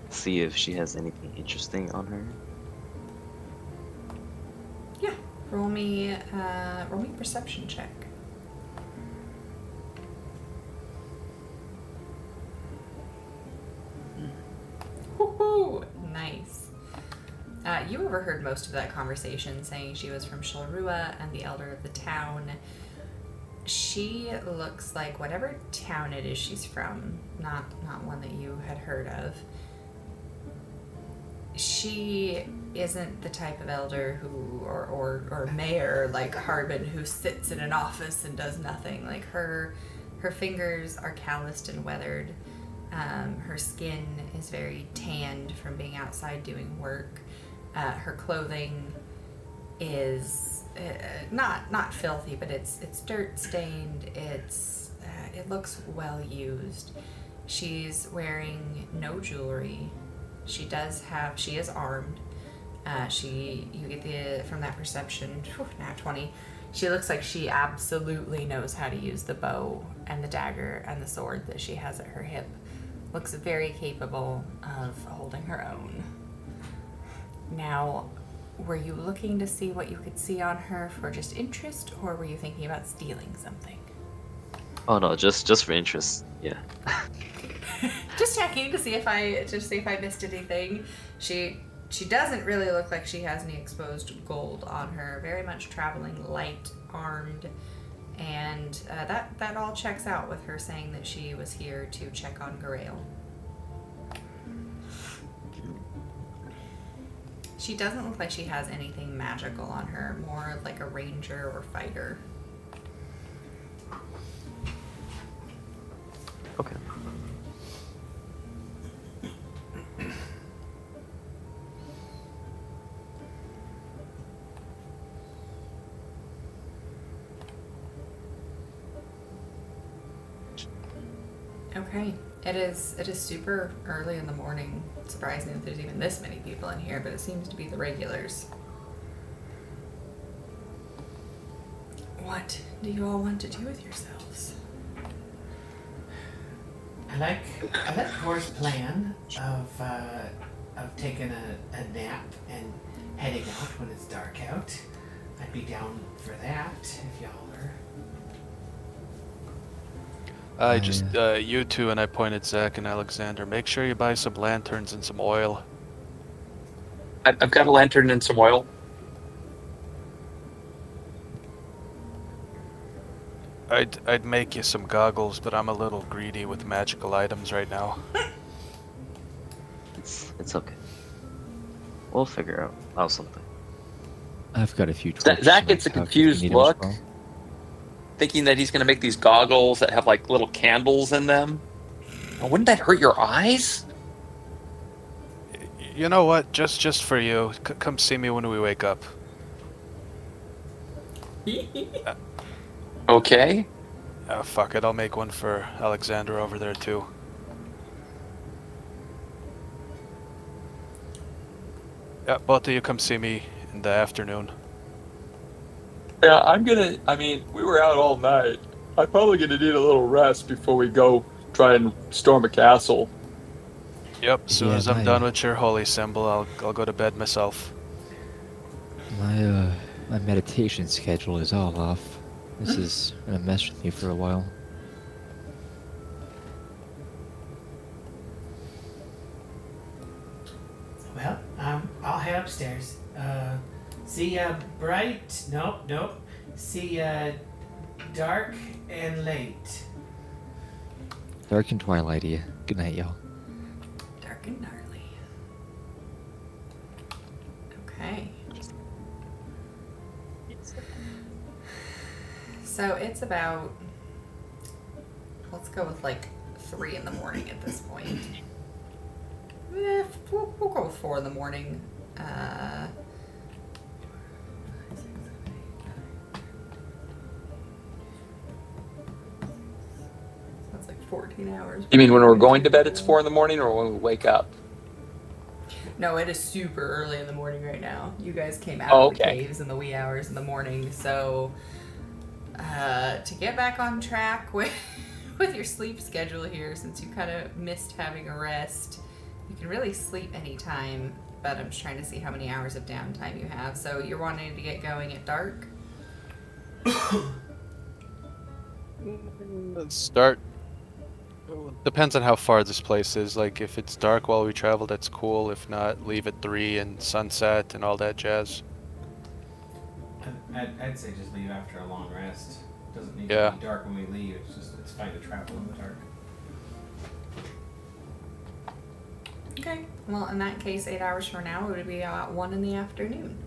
see if she has anything interesting on her? Yeah. Roll me a perception check. Woohoo! Nice. You overheard most of that conversation, saying she was from Shalrua and the elder of the town. She looks like whatever town it is she's from, not one that you had heard of. She isn't the type of elder who, or mayor like Harbin, who sits in an office and does nothing. Like her fingers are calloused and weathered. Her skin is very tanned from being outside doing work. Her clothing is not filthy, but it's dirt stained. It looks well used. She's wearing no jewelry. She is armed. You get from that perception, nat 20. She looks like she absolutely knows how to use the bow and the dagger and the sword that she has at her hip. Looks very capable of holding her own. Now, were you looking to see what you could see on her for just interest, or were you thinking about stealing something? Oh no, just for interest. Yeah. Just checking to see if I missed anything. She doesn't really look like she has any exposed gold on her. Very much traveling light, armed, and that all checks out with her saying that she was here to check on Garael. She doesn't look like she has anything magical on her, more like a ranger or fighter. Okay. Okay. It is super early in the morning. Surprising that there's even this many people in here, but it seems to be the regulars. What do you all want to do with yourselves? I like Gore's plan of taking a nap and heading out when it's dark out. I'd be down for that if y'all are. You two, and I pointed Zach and Alexander. Make sure you buy some lanterns and some oil. I've got a lantern and some oil. I'd make you some goggles, but I'm a little greedy with magical items right now. It's okay. We'll figure out something. I've got a few torches. Zach in my gets a pouch if you confused need 'em as look. well. Thinking that he's going to make these goggles that have like little candles in them. Now, wouldn't that hurt your eyes? You know what? Just for you. Come see me when we wake up. Okay. Fuck it. I'll make one for Alexander over there too. Yeah, both of you come see me in the afternoon. Yeah, we were out all night. I'm probably gonna need a little rest before we go try and storm a castle. Yep, as soon Yeah, as I'm done with your holy symbol, I'll go to bed myself. my meditation schedule is all off. This is gonna mess with me for a while. Well, I'll head upstairs. See bright? Nope. See dark and late. Dark and twilighty. Good night, y'all. Dark and gnarly. Okay. So it's about, let's go with like 3 in the morning at this point. We'll go with 4 in the morning. That's like 14 hours. You mean when we're going to bed, it's 4 in the morning, or when we wake up? No, it is super early in the morning right now. You guys came out Oh, of the okay. caves in the wee hours in the morning, so to get back on track with your sleep schedule here, since you kind of missed having a rest, you can really sleep anytime, but I'm just trying to see how many hours of downtime you have. So you're wanting to get going at dark? Let's start. Depends on how far this place is. Like, if it's dark while we travel, that's cool. If not, leave at 3 and sunset and all that jazz. I'd say just leave after a long rest. Doesn't need Yeah. to be dark when we leave. It's fine to travel in the dark. Okay. Well, in that case, 8 hours from now, it would be about 1 in the afternoon.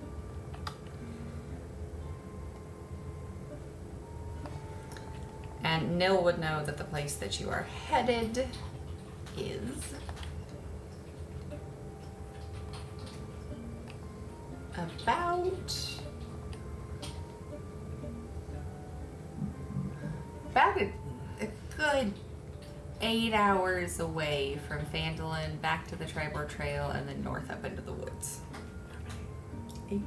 And Nil would know that the place that you are headed is about a good 8 hours away from Phandalin, back to the Tribor Trail, and then north up into the woods. 8.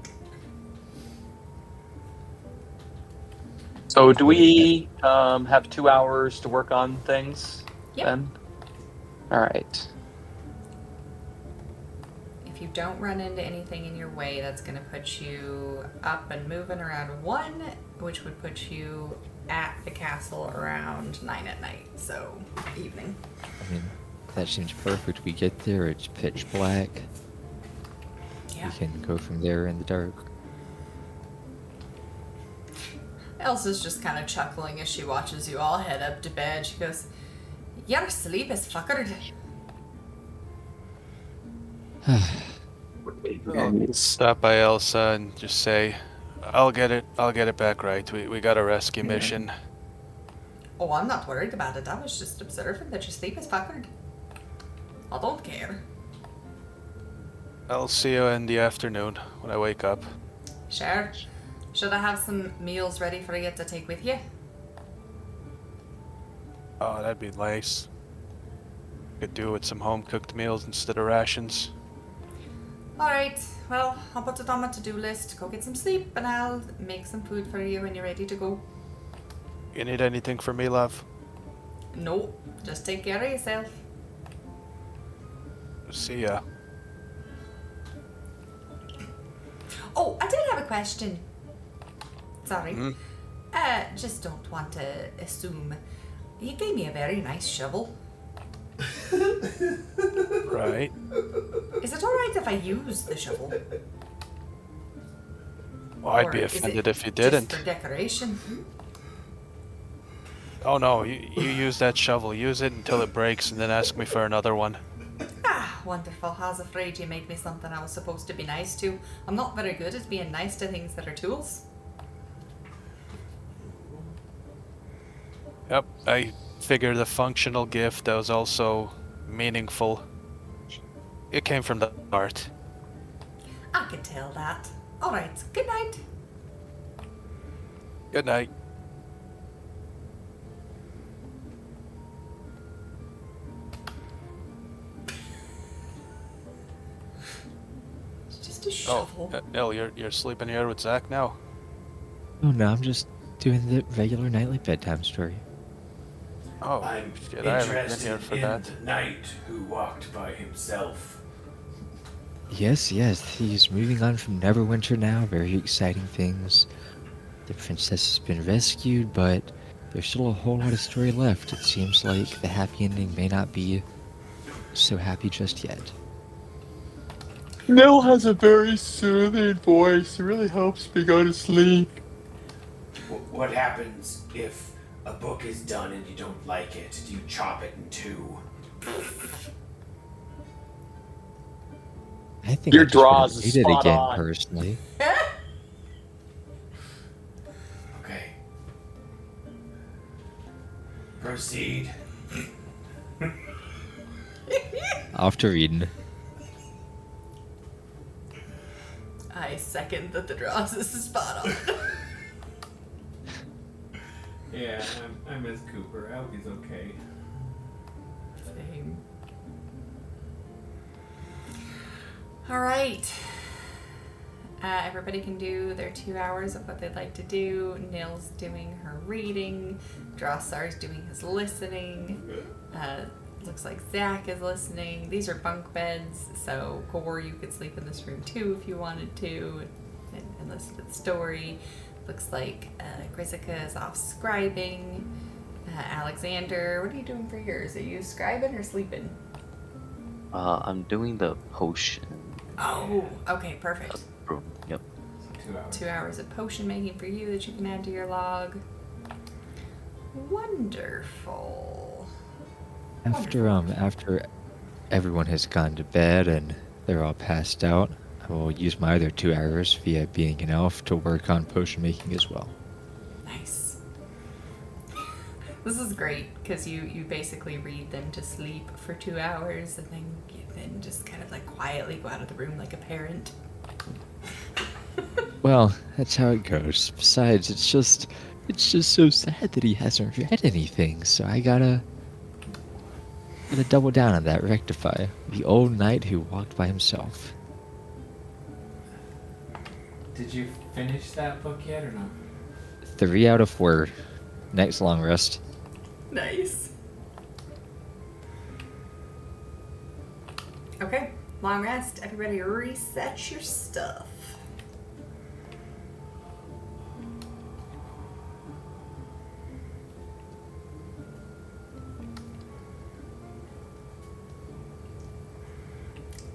So do we have 2 hours to work on things Yep. then? All right. If you don't run into anything in your way, that's going to put you up and moving around 1, which would put you at the castle around 9 at night, so evening. I mean, that seems perfect. We get there, it's pitch black. Yeah. We can go from there in the dark. Elsa's just kind of chuckling as she watches you all head up to bed. She goes, "Your sleep is fuckered." I'll stop by Elsa and just say, I'll get it back right. We got a rescue mission. Oh, I'm not worried about it. I was just observing that your sleep is fuckered. I don't care. I'll see you in the afternoon when I wake up. Sure. Should I have some meals ready for you to take with you? Oh, that'd be nice. Could do with some home-cooked meals instead of rations. Alright, well, I'll put it on my to-do list. Go get some sleep and I'll make some food for you when you're ready to go. You need anything from me, love? No, just take care of yourself. See ya. Oh, I did have a question. Sorry. Hmm? Just don't want to assume. You gave me a very nice shovel. Right. Is it alright if I use the shovel? Well, I'd Or be is offended it if you didn't. Just for decoration. Oh no, you use that shovel. Use it until it breaks and then ask me for another one. Ah, wonderful. I was afraid you made me something I was supposed to be nice to. I'm not very good at being nice to things that are tools. Yep, I figured a functional gift that was also meaningful. It came from the heart. I can tell that. Alright, good night. Good night. It's just a Oh, shovel. Nell, you're sleeping here with Zach now? Oh no, I'm just doing the regular nightly bedtime story. Oh, I'm shit, I haven't been interested here for in that. the knight who walked by himself. Yes, he's moving on from Neverwinter now. Very exciting things. The princess has been rescued, but there's still a whole lot of story left. It seems like the happy ending may not be so happy just yet. Nell has a very soothing voice. It really helps me go to sleep. What happens if a book is done and you don't like it? Do you chop it in two? I think Your I just want draws to is read it spot again, on. personally. Okay. Proceed. Off to reading. I second that the draws is spot on. Yeah, I miss Cooper. I hope he's okay. Same. All right. Everybody can do their 2 hours of what they'd like to do. Nil's doing her reading. Drossar's doing his listening. Looks like Zach is listening. These are bunk beds, so Gore, you could sleep in this room too if you wanted to and listen to the story. Looks like Grizzica is off scribing. Alexander, what are you doing for yours? Are you scribing or sleeping? I'm doing the potion. Oh, okay, perfect. Room. Yep. 2 hours. 2 hours of potion making for you that you can add to your log. Wonderful. After everyone has gone to bed and they're all passed out, I will use my other 2 hours via being an elf to work on potion making as well. Nice. This is great because you basically read them to sleep for 2 hours and then just kind of like quietly go out of the room like a parent. Well, that's how it goes. Besides, it's just so sad that he hasn't read anything, so I gotta double down on that, rectify. The old knight who walked by himself. Did you finish that book yet or not? 3 out of 4. Next long rest. Nice. Okay, long rest. Everybody reset your stuff.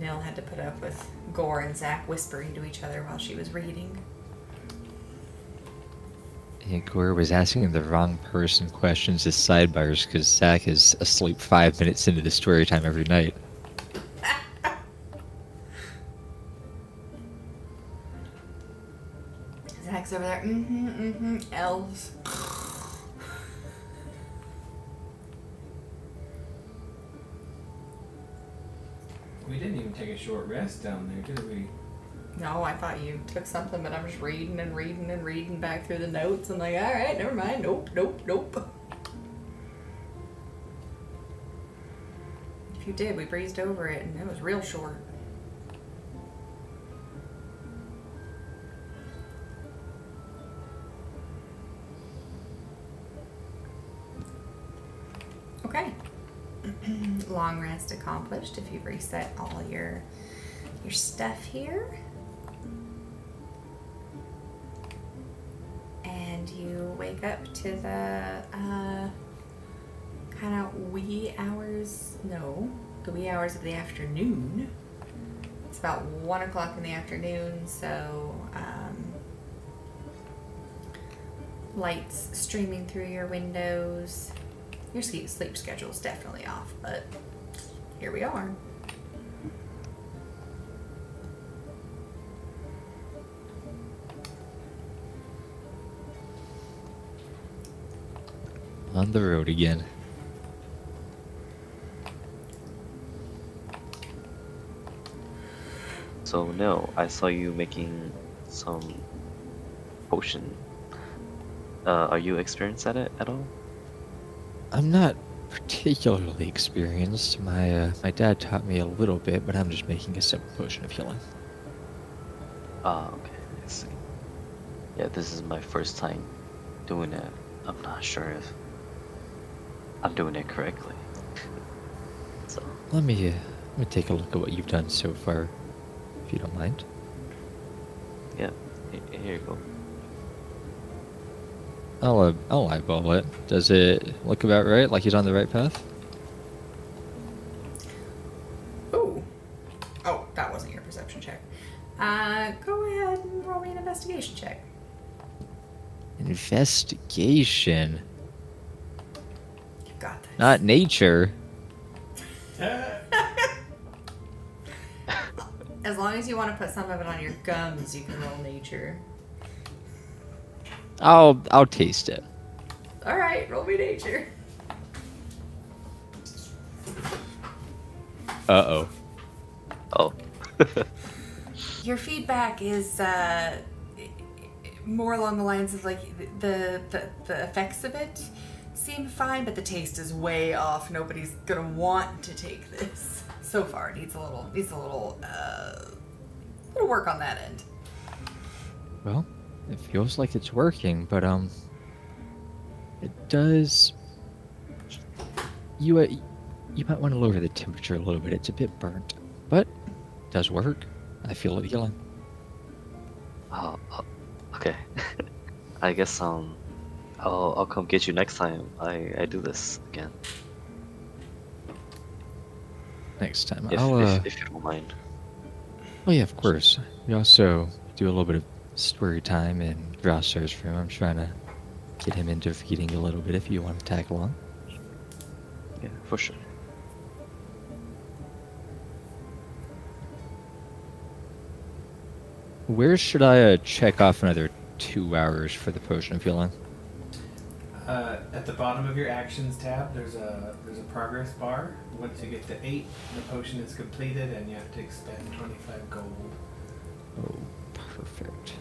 Nell had to put up with Gore and Zach whispering to each other while she was reading. And Gore was asking the wrong person questions as sidebars because Zach is asleep 5 minutes into the story time every night. Zach's over there, elves. We didn't even take a short rest down there, did we? No, I thought you took something, but I was reading and reading and reading back through the notes. I'm like, all right, never mind. Nope. If you did, we breezed over it, and it was real short. Okay. Long rest accomplished if you've reset all your stuff here. And you wake up to the kind of wee hours of the afternoon. It's about 1 o'clock in the afternoon, so lights streaming through your windows. Your sleep schedule's definitely off, but here we are. On the road again. So no, I saw you making some potion. Are you experienced at it at all? I'm not particularly experienced. My dad taught me a little bit, but I'm just making a simple potion of healing. Ah, okay, I see. Yeah, this is my first time doing it. I'm not sure if I'm doing it correctly. So, Let me take a look at what you've done so far, if you don't mind. yeah, here you go. I'll eyeball it. Does it look about right? Like he's on the right path? Ooh. Oh, that wasn't your perception check. Go ahead and roll me an investigation check. Investigation. You got this. Not nature. As long as you want to put some of it on your gums, you can roll nature. I'll taste it. All right, roll me nature. Uh-oh. Oh, Your feedback is more along the lines of like the effects of it seem fine, but the taste is way off. Nobody's gonna want to take this. So far, it needs a little work on that end. Well, it feels like it's working, but it does. You might want to lower the temperature a little bit. It's a bit burnt, but it does work. I feel it healing. okay. I guess I'll come get you next time I do this again. Next time, If you don't mind. Oh yeah, of course. We also do a little bit of story time in Grosser's room. I'm trying to get him into reading a little bit if you want to tag along. Yeah, for sure. Where should I check off another 2 hours for the potion of healing? At the bottom of your actions tab, there's a progress bar. Once you get to 8, the potion is completed, and you have to expend 25 gold. Oh, perfect.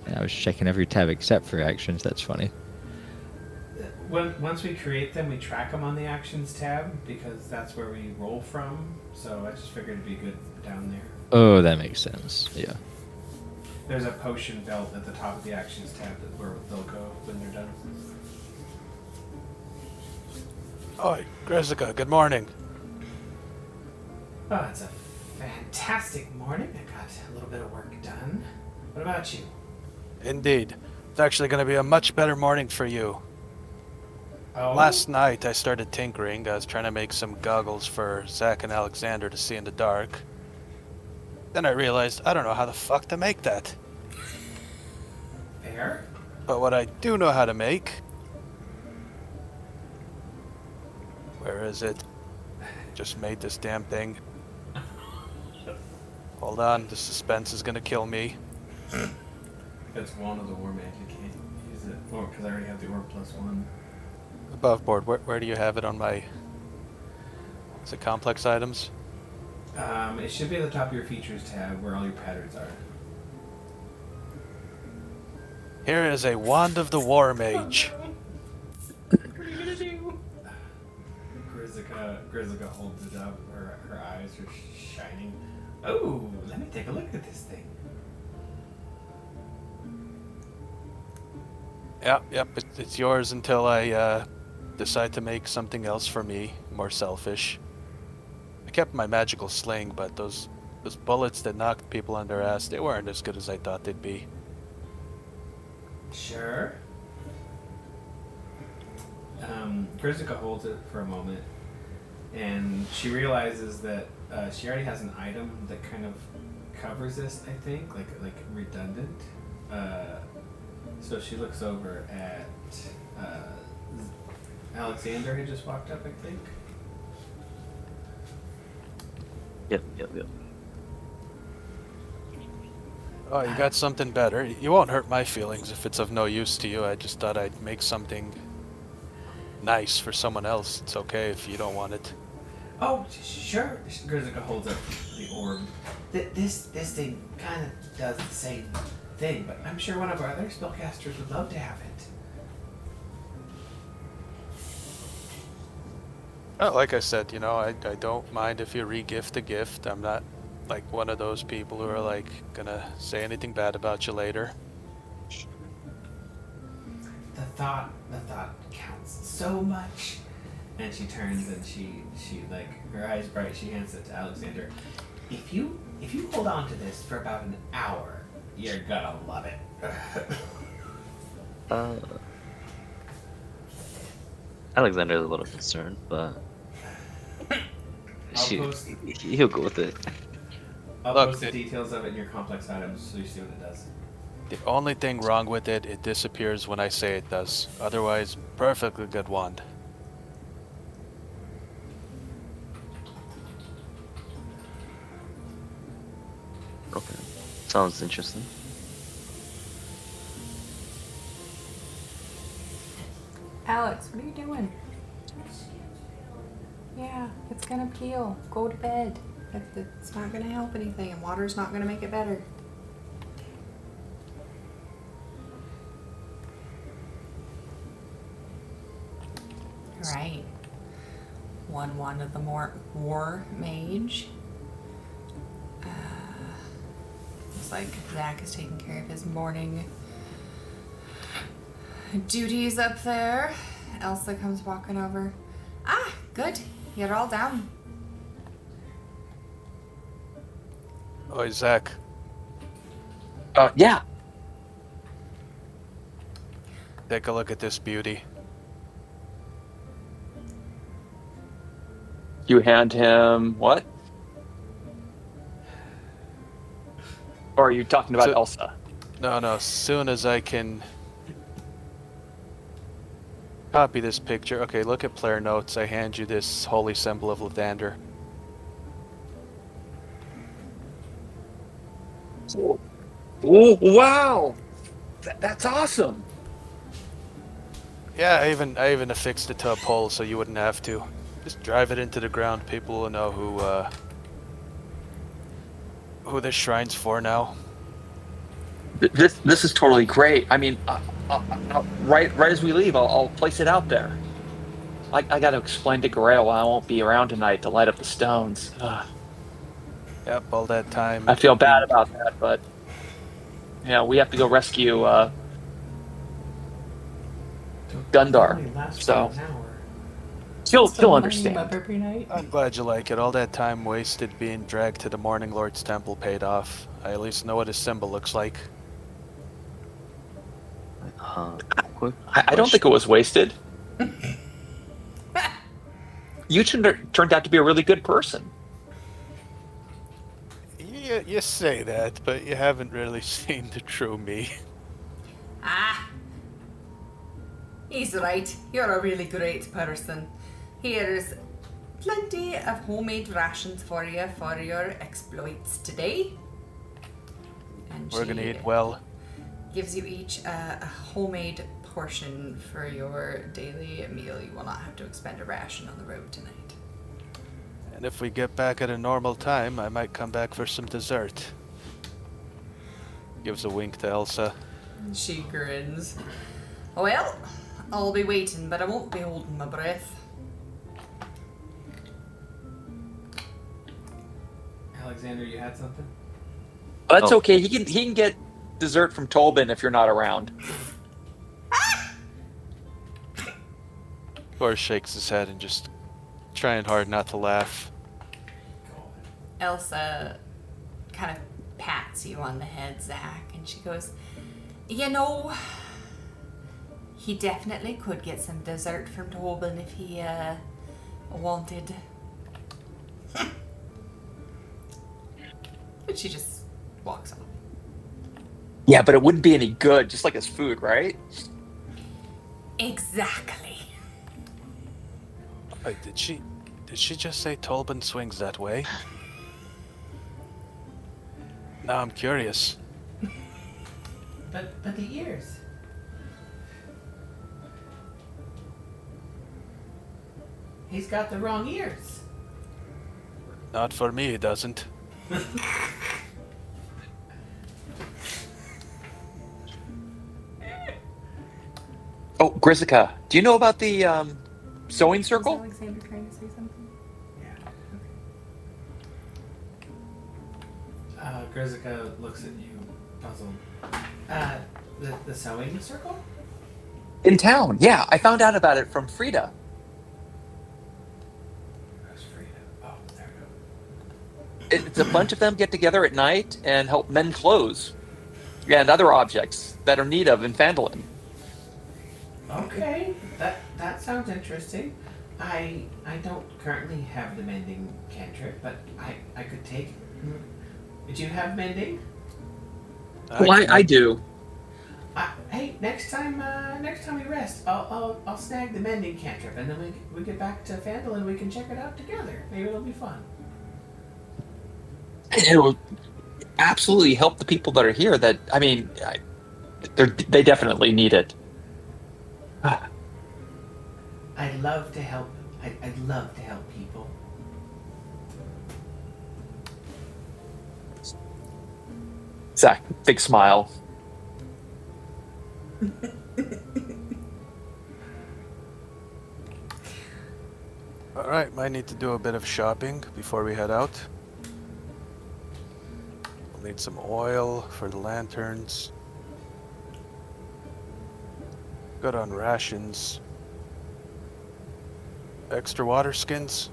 And I was checking every tab except for actions. That's funny. Once we create them, we track them on the actions tab because that's where we roll from. So I just figured it'd be good down there. Oh, that makes sense. Yeah. There's a potion belt at the top of the actions tab where they'll go when they're done. Oh, Grisica, good morning. Oh, it's a fantastic morning. I got a little bit of work done. What about you? Indeed. It's actually going to be a much better morning for you. Oh, Last night I started tinkering. I was trying to make some goggles for Zach and Alexander to see in the dark. Then I realized I don't know how the fuck to make that. fair. But what I do know how to make... Where is it? Just made this damn thing. Hold on, the suspense is gonna kill me. That's one of the war magic. Can't use it. Or because I already have the orb +1. Above board, where do you have it on my... Is it complex items? It should be at the top of your features tab where all your patterns are. Here is a Wand of the War Mage. What are you gonna do? Grizzica holds it up. Her eyes are shining. Oh, let me take a look at this thing. Yep, it's yours until I decide to make something else for me, more selfish. I kept my magical sling, but those bullets that knocked people on their ass, they weren't as good as I thought they'd be. Sure. Grizzica holds it for a moment, and she realizes that she already has an item that kind of covers this. I think, like redundant. So she looks over at Alexander, who just walked up. I think. Yep. Oh, you got something better. You won't hurt my feelings if it's of no use to you. I just thought I'd make something nice for someone else. It's okay if you don't want it. Oh, sure. Grizzica holds up the orb. This thing kind of does the same thing, but I'm sure one of our other spellcasters would love to have it. Like I said, I don't mind if you re-gift a gift. I'm not like one of those people who are like gonna say anything bad about you later. thought counts so much. And she turns and she like her eyes bright. She hands it to Alexander. If you hold on to this for about an hour, you're gonna love it. Alexander's a little concerned, but he'll go with it. I'll Look, post the details of it in your complex items so you see what it does. The only thing wrong with it, it disappears when I say it does. Otherwise, perfectly good wand. Okay, sounds interesting. Alex, what are you doing? Yeah, it's gonna peel. Go to bed. It's not gonna help anything, and water's not gonna make it better. Right. One of the more war mage. Looks like Zach is taking care of his morning duties up there. Elsa comes walking over. Ah, good. You're all down. Oi, Zach. Yeah. Take a look at this beauty. You hand him what? Or are you talking about So- Elsa? No, soon as I can copy this picture. Okay, look at player notes. I hand you this holy symbol of Lathander. Oh, wow! That's awesome! Yeah, I even affixed it to a pole so you wouldn't have to. Just drive it into the ground. People will know who this shrine's for now. This is totally great. I mean, right as we leave, I'll place it out there. I got to explain to Grail why I won't be around tonight to light up the stones. Yep, all that time. I feel bad about that, but we have to go rescue Gundar. Only lasts So- for an hour. He'll understand. Every night. I'm glad you like it. All that time wasted being dragged to the Morning Lord's temple paid off. I at least know what his symbol looks like. Quick I don't think it was wasted. You turned out to be a really good person. You say that, but you haven't really seen the true me. Ah. He's right. You're a really great person. Here's plenty of homemade rations for you for your exploits today. And We're she gonna eat well. gives you each a homemade portion for your daily meal. You will not have to expend a ration on the road tonight. And if we get back at a normal time, I might come back for some dessert. Gives a wink to Elsa. She grins. Well, I'll be waiting, but I won't be holding my breath. Alexander, you had something? That's Oh. okay. He can get dessert from Tolbin if you're not around. Thor shakes his head and just trying hard not to laugh. Elsa kind of pats you on the head, Zach, and she goes, you know, he definitely could get some dessert from Tobin if he wanted. But she just walks off. Yeah, but it wouldn't be any good, just like his food, right? Exactly. Wait, did she just say Tolbin swings that way? Now I'm curious. But the ears. He's got the wrong ears. Not for me, he doesn't. Oh, Grizzica, do you know about the sewing circle? Alexander trying to say something? Grizzica looks at you, puzzled. The sewing circle? In town, yeah. I found out about it from Frida. Where's Frida? Oh, there we go. It's a bunch of them get together at night and help mend clothes and other objects that are in need of in Phandalin. Okay, that sounds interesting. I don't currently have the mending cantrip, but I could take. Do you have mending? I do. Hey, next time we rest, I'll snag the mending cantrip, and then we get back to Fandle and we can check it out together. Maybe it'll be fun. It will absolutely help the people that are here. That I mean, they definitely need it. I'd love to help. I'd love to help people. Zach, big smile. Alright, might need to do a bit of shopping before we head out. We'll need some oil for the lanterns. Good on rations. Extra water skins.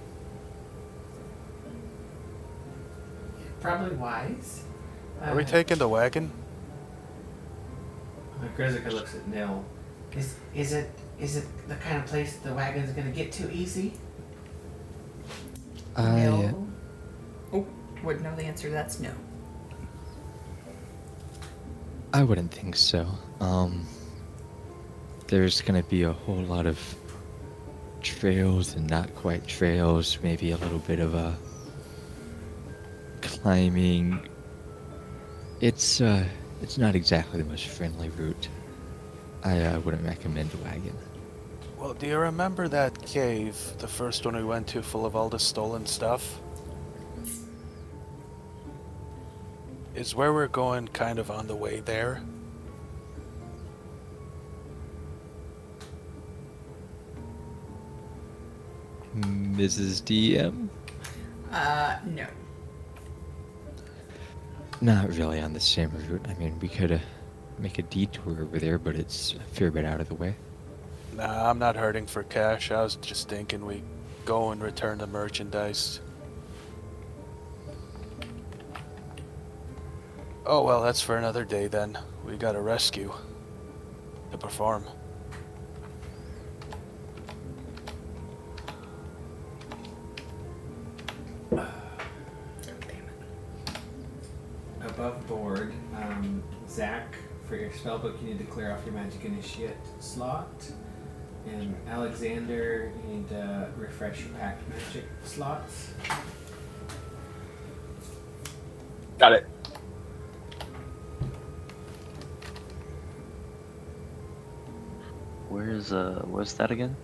Probably wise. Are we taking the wagon? Grizzika looks at Nil. Is it the kind of place the wagon's gonna get to easy? No. Oh, would know the answer to that's no. I wouldn't think so. There's gonna be a whole lot of trails and not quite trails, maybe a little bit of a climbing. It's not exactly the most friendly route. I wouldn't recommend the wagon. Well, do you remember that cave, the first one we went to, full of all the stolen stuff? Is where we're going kind of on the way there? Mrs. DM? No. Not really on the same route. I mean, we could make a detour over there, but it's a fair bit out of the way. Nah, I'm not hurting for cash. I was just thinking we go and return the merchandise. Oh well, that's for another day then. We got a rescue to perform. Above board, Zach, for your spellbook, you need to clear off your magic initiate slot. And Alexander, you need to refresh your pact magic slots. Got it. Where's that again?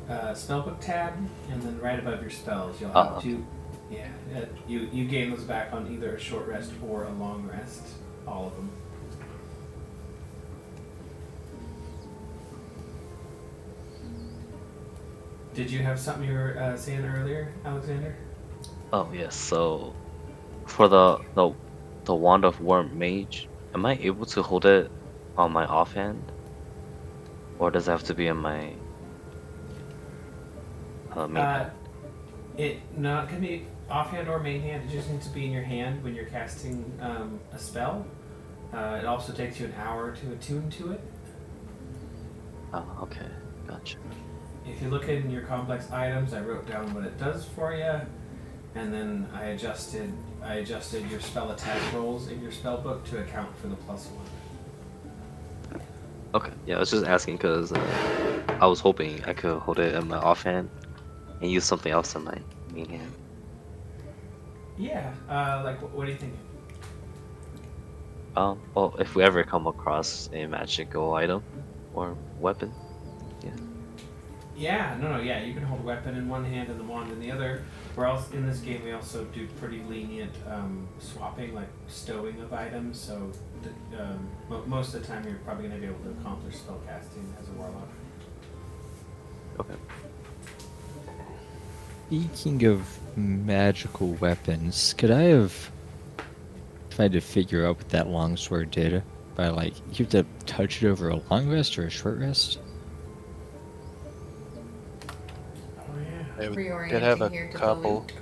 Spellbook tab, and then right above your spells, you'll Oh, have okay. two. Yeah, you gain those back on either a short rest or a long rest. All of them. Did you have something you were saying earlier, Alexander? Oh yes. So, for the wand of warm mage, am I able to hold it on my offhand, or does it have to be in my main hand? It not can be offhand or main hand. It just needs to be in your hand when you're casting a spell. It also takes you an hour to attune to it. Oh, okay, gotcha. If you look in your complex items, I wrote down what it does for you, and then I adjusted your spell attack rolls in your spell book to account for the +1. Okay, yeah, I was just asking because I was hoping I could hold it in my offhand and use something else in my main hand. Yeah. Like what are you thinking? Well, if we ever come across a magical item or weapon, yeah. Yeah, no, yeah, you can hold a weapon in one hand and the wand in the other. We're also, in this game, we also do pretty lenient swapping, like stowing of items, so most of the time you're probably going to be able to accomplish spellcasting as a warlock. Okay. Speaking of magical weapons, could I have tried to figure out what that longsword did? By like, you have to touch it over a long rest or a short rest? Hey, we did reorienting have a here to couple. the loot.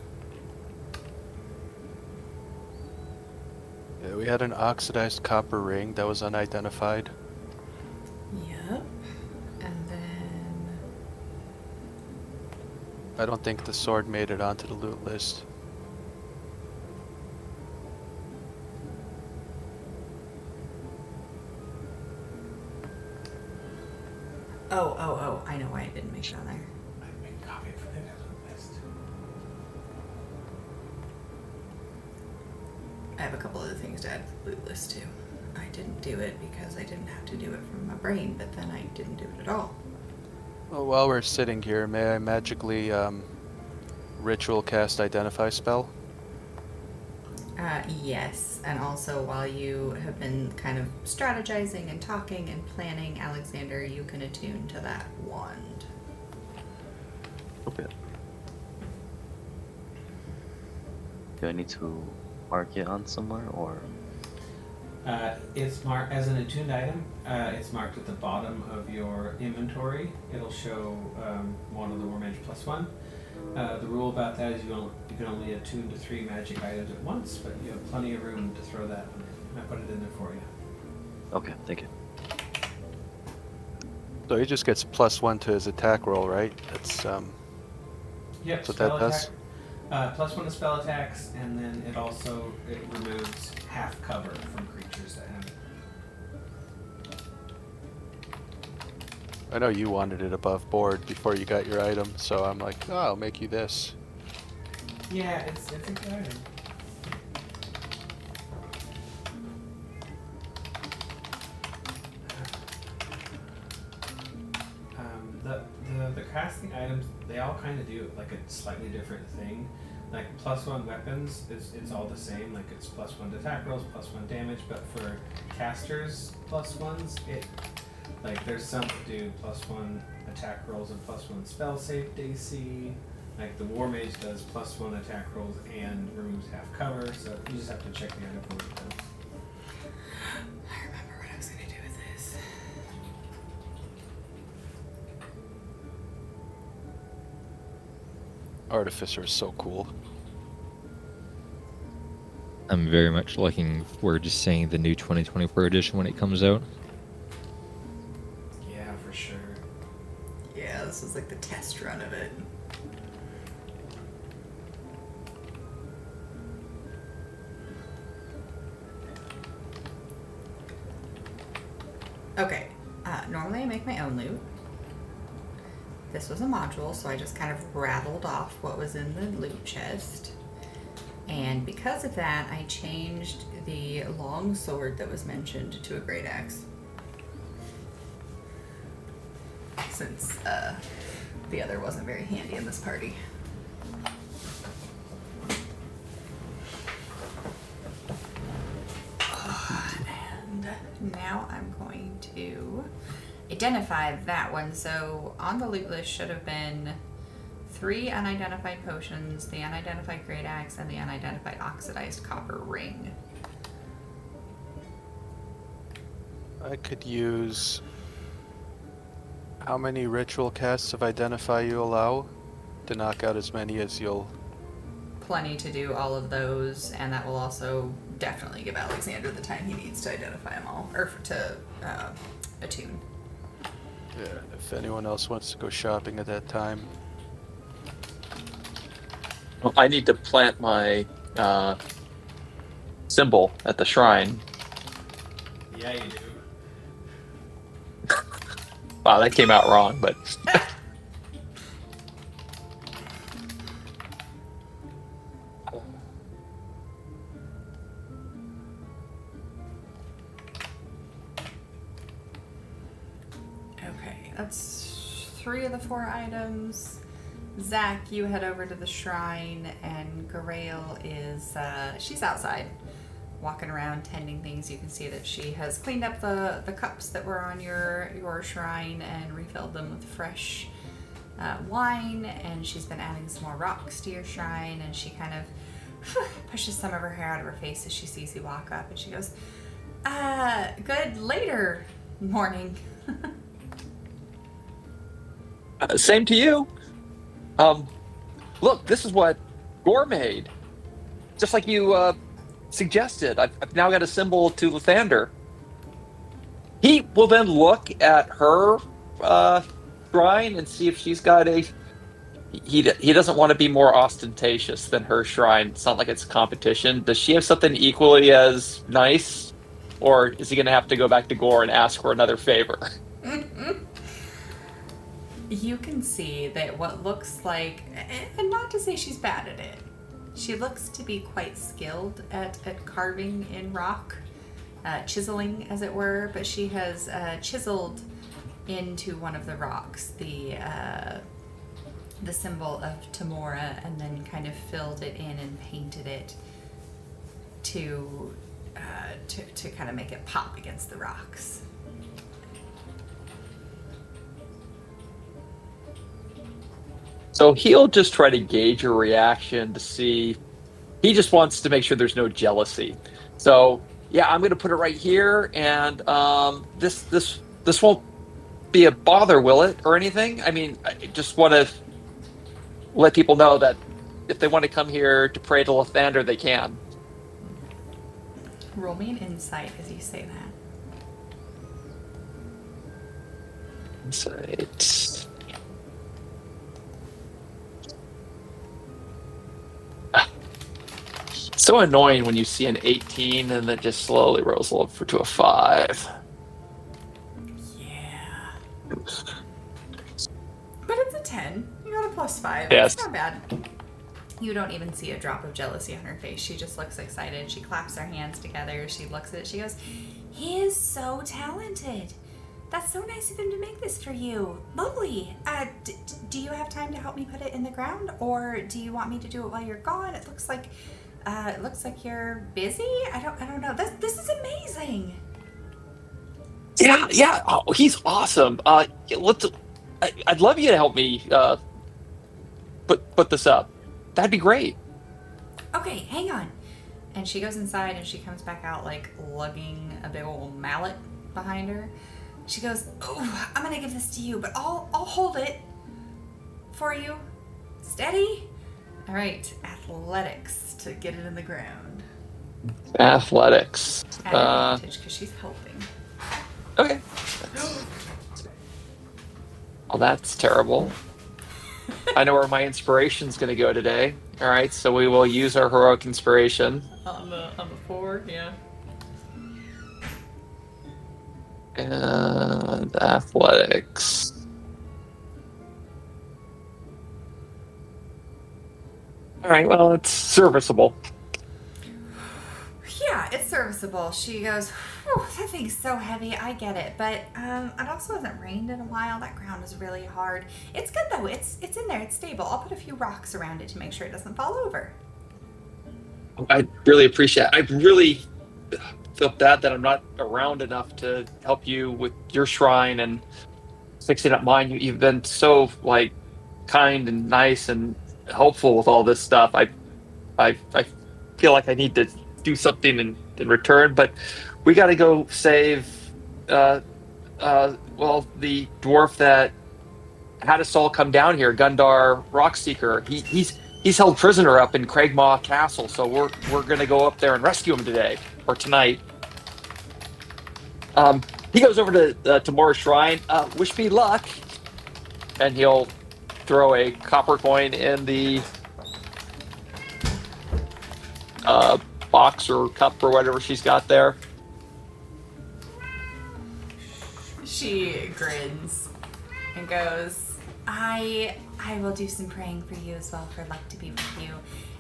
Yeah, we had an oxidized copper ring that was unidentified. Yep. And then I don't think the sword made it onto the loot list. oh, I know why it didn't make it on there. I make a copy for the loot list. I have a couple other things to add to the loot list too. I didn't do it because I didn't have to do it from my brain, but then I didn't do it at all. Well, while we're sitting here, may I magically ritual cast identify spell? Yes, and also while you have been kind of strategizing and talking and planning, Alexander, you can attune to that wand. Okay. Do I need to mark it on somewhere or? It's marked as an attuned item. It's marked at the bottom of your inventory. It'll show one of the War Mage +1. The rule about that is you can only attune to 3 magic items at once, but you have plenty of room to throw that one in. I put it in there for you. Okay, thank you. So he just gets +1 to his attack roll, right? That's Yep. That's what spell that does? attack. +1 to spell attacks, and then it removes half cover from creatures that have it. I know you wanted it above board before you got your item, so I'm like, oh, I'll make you this. Yeah, it's a good item. The casting items, they all kind of do like a slightly different thing. Like +1 weapons, it's all the same. Like it's +1 to attack rolls, +1 damage. But for casters +1s, like there's some that do +1 attack rolls and +1 spell save DC. Like the War Mage does +1 attack rolls and removes half cover. So you just have to check the item for it. I remember what I was gonna do with this. Artificer is so cool. I'm very much looking forward to seeing the new 2024 edition when it comes out. Yeah, for sure. Yeah, this was like the test run of it. Okay, normally I make my own loot. This was a module, so I just kind of rattled off what was in the loot chest. And because of that, I changed the long sword that was mentioned to a great axe. Since the other wasn't very handy in this party. And now I'm going to identify that one. So on the loot list should have been 3 unidentified potions, the unidentified great axe, and the unidentified oxidized copper ring. I could use... How many ritual casts of Identify you allow? To knock out as many as you'll... Plenty to do all of those, and that will also definitely give Alexander the time he needs to identify them all, or to attune. Yeah, if anyone else wants to go shopping at that time. Well, I need to plant my symbol at the shrine. Yeah, you do. Wow, that came out wrong, but Okay, that's 3 of the 4 items. Zach, you head over to the shrine, and Garael is, she's outside, walking around, tending things. You can see that she has cleaned up the cups that were on your shrine and refilled them with fresh wine, and she's been adding some more rocks to your shrine, and she kind of pushes some of her hair out of her face as she sees you walk up, and she goes, good later morning. same to you. look, this is what Gore made. Just like you suggested. I've now got a symbol to Lathander. He will then look at her shrine and see if she's got a. He doesn't want to be more ostentatious than her shrine. It's not like it's a competition. Does she have something equally as nice, or is he going to have to go back to Gore and ask for another favor? You can see that what looks like, and not to say she's bad at it, she looks to be quite skilled at carving in rock, chiseling as it were, but she has chiseled into one of the rocks the symbol of Tamora, and then kind of filled it in and painted it to kind of make it pop against the rocks. So he'll just try to gauge your reaction to see. He just wants to make sure there's no jealousy. So yeah, I'm going to put it right here, and this won't be a bother, will it, or anything? I mean, I just want to let people know that if they want to come here to pray to Lathander, they can. Roll me an insight as you say that. Insight. So annoying when you see an 18 and then just slowly rolls over to a 5. Yeah. But it's a 10. You got a +5. Yes. It's not bad. You don't even see a drop of jealousy on her face. She just looks excited. She claps her hands together. She looks at it. She goes, "He is so talented. That's so nice of him to make this for you. Lovely. Do you have time to help me put it in the ground, or do you want me to do it while you're gone? It looks like you're busy. I don't know. This is amazing." Yeah. Oh, he's awesome. I'd love you to help me put this up. That'd be great. Okay, hang on. And she goes inside and she comes back out like lugging a big old mallet behind her. She goes, "Oh, I'm gonna give this to you, but I'll hold it for you. Steady. All right, athletics to get it in the ground. Athletics. At advantage because she's helping." Okay. Well, that's terrible. I know where my inspiration's going to go today. All right, so we will use our heroic inspiration. On the 4, yeah. And athletics. All right, well, it's serviceable. Yeah, it's serviceable. She goes, "Whew, that thing's so heavy. I get it, but it also hasn't rained in a while. That ground is really hard. It's good though. It's in there. It's stable. I'll put a few rocks around it to make sure it doesn't fall over." I really appreciate it. I really feel bad that I'm not around enough to help you with your shrine and fixing up mine. You've been so kind and nice and helpful with all this stuff. I feel like I need to do something in return, but we got to go save the dwarf that had us all come down here, Gundar Rockseeker. He's held prisoner up in Craigmaw Castle, so we're gonna go up there and rescue him today or tonight. He goes over to Tamora's shrine. Wish me luck, and he'll throw a copper coin in the box or cup or whatever she's got there. She grins and goes, I will do some praying for you as well, for luck to be with you.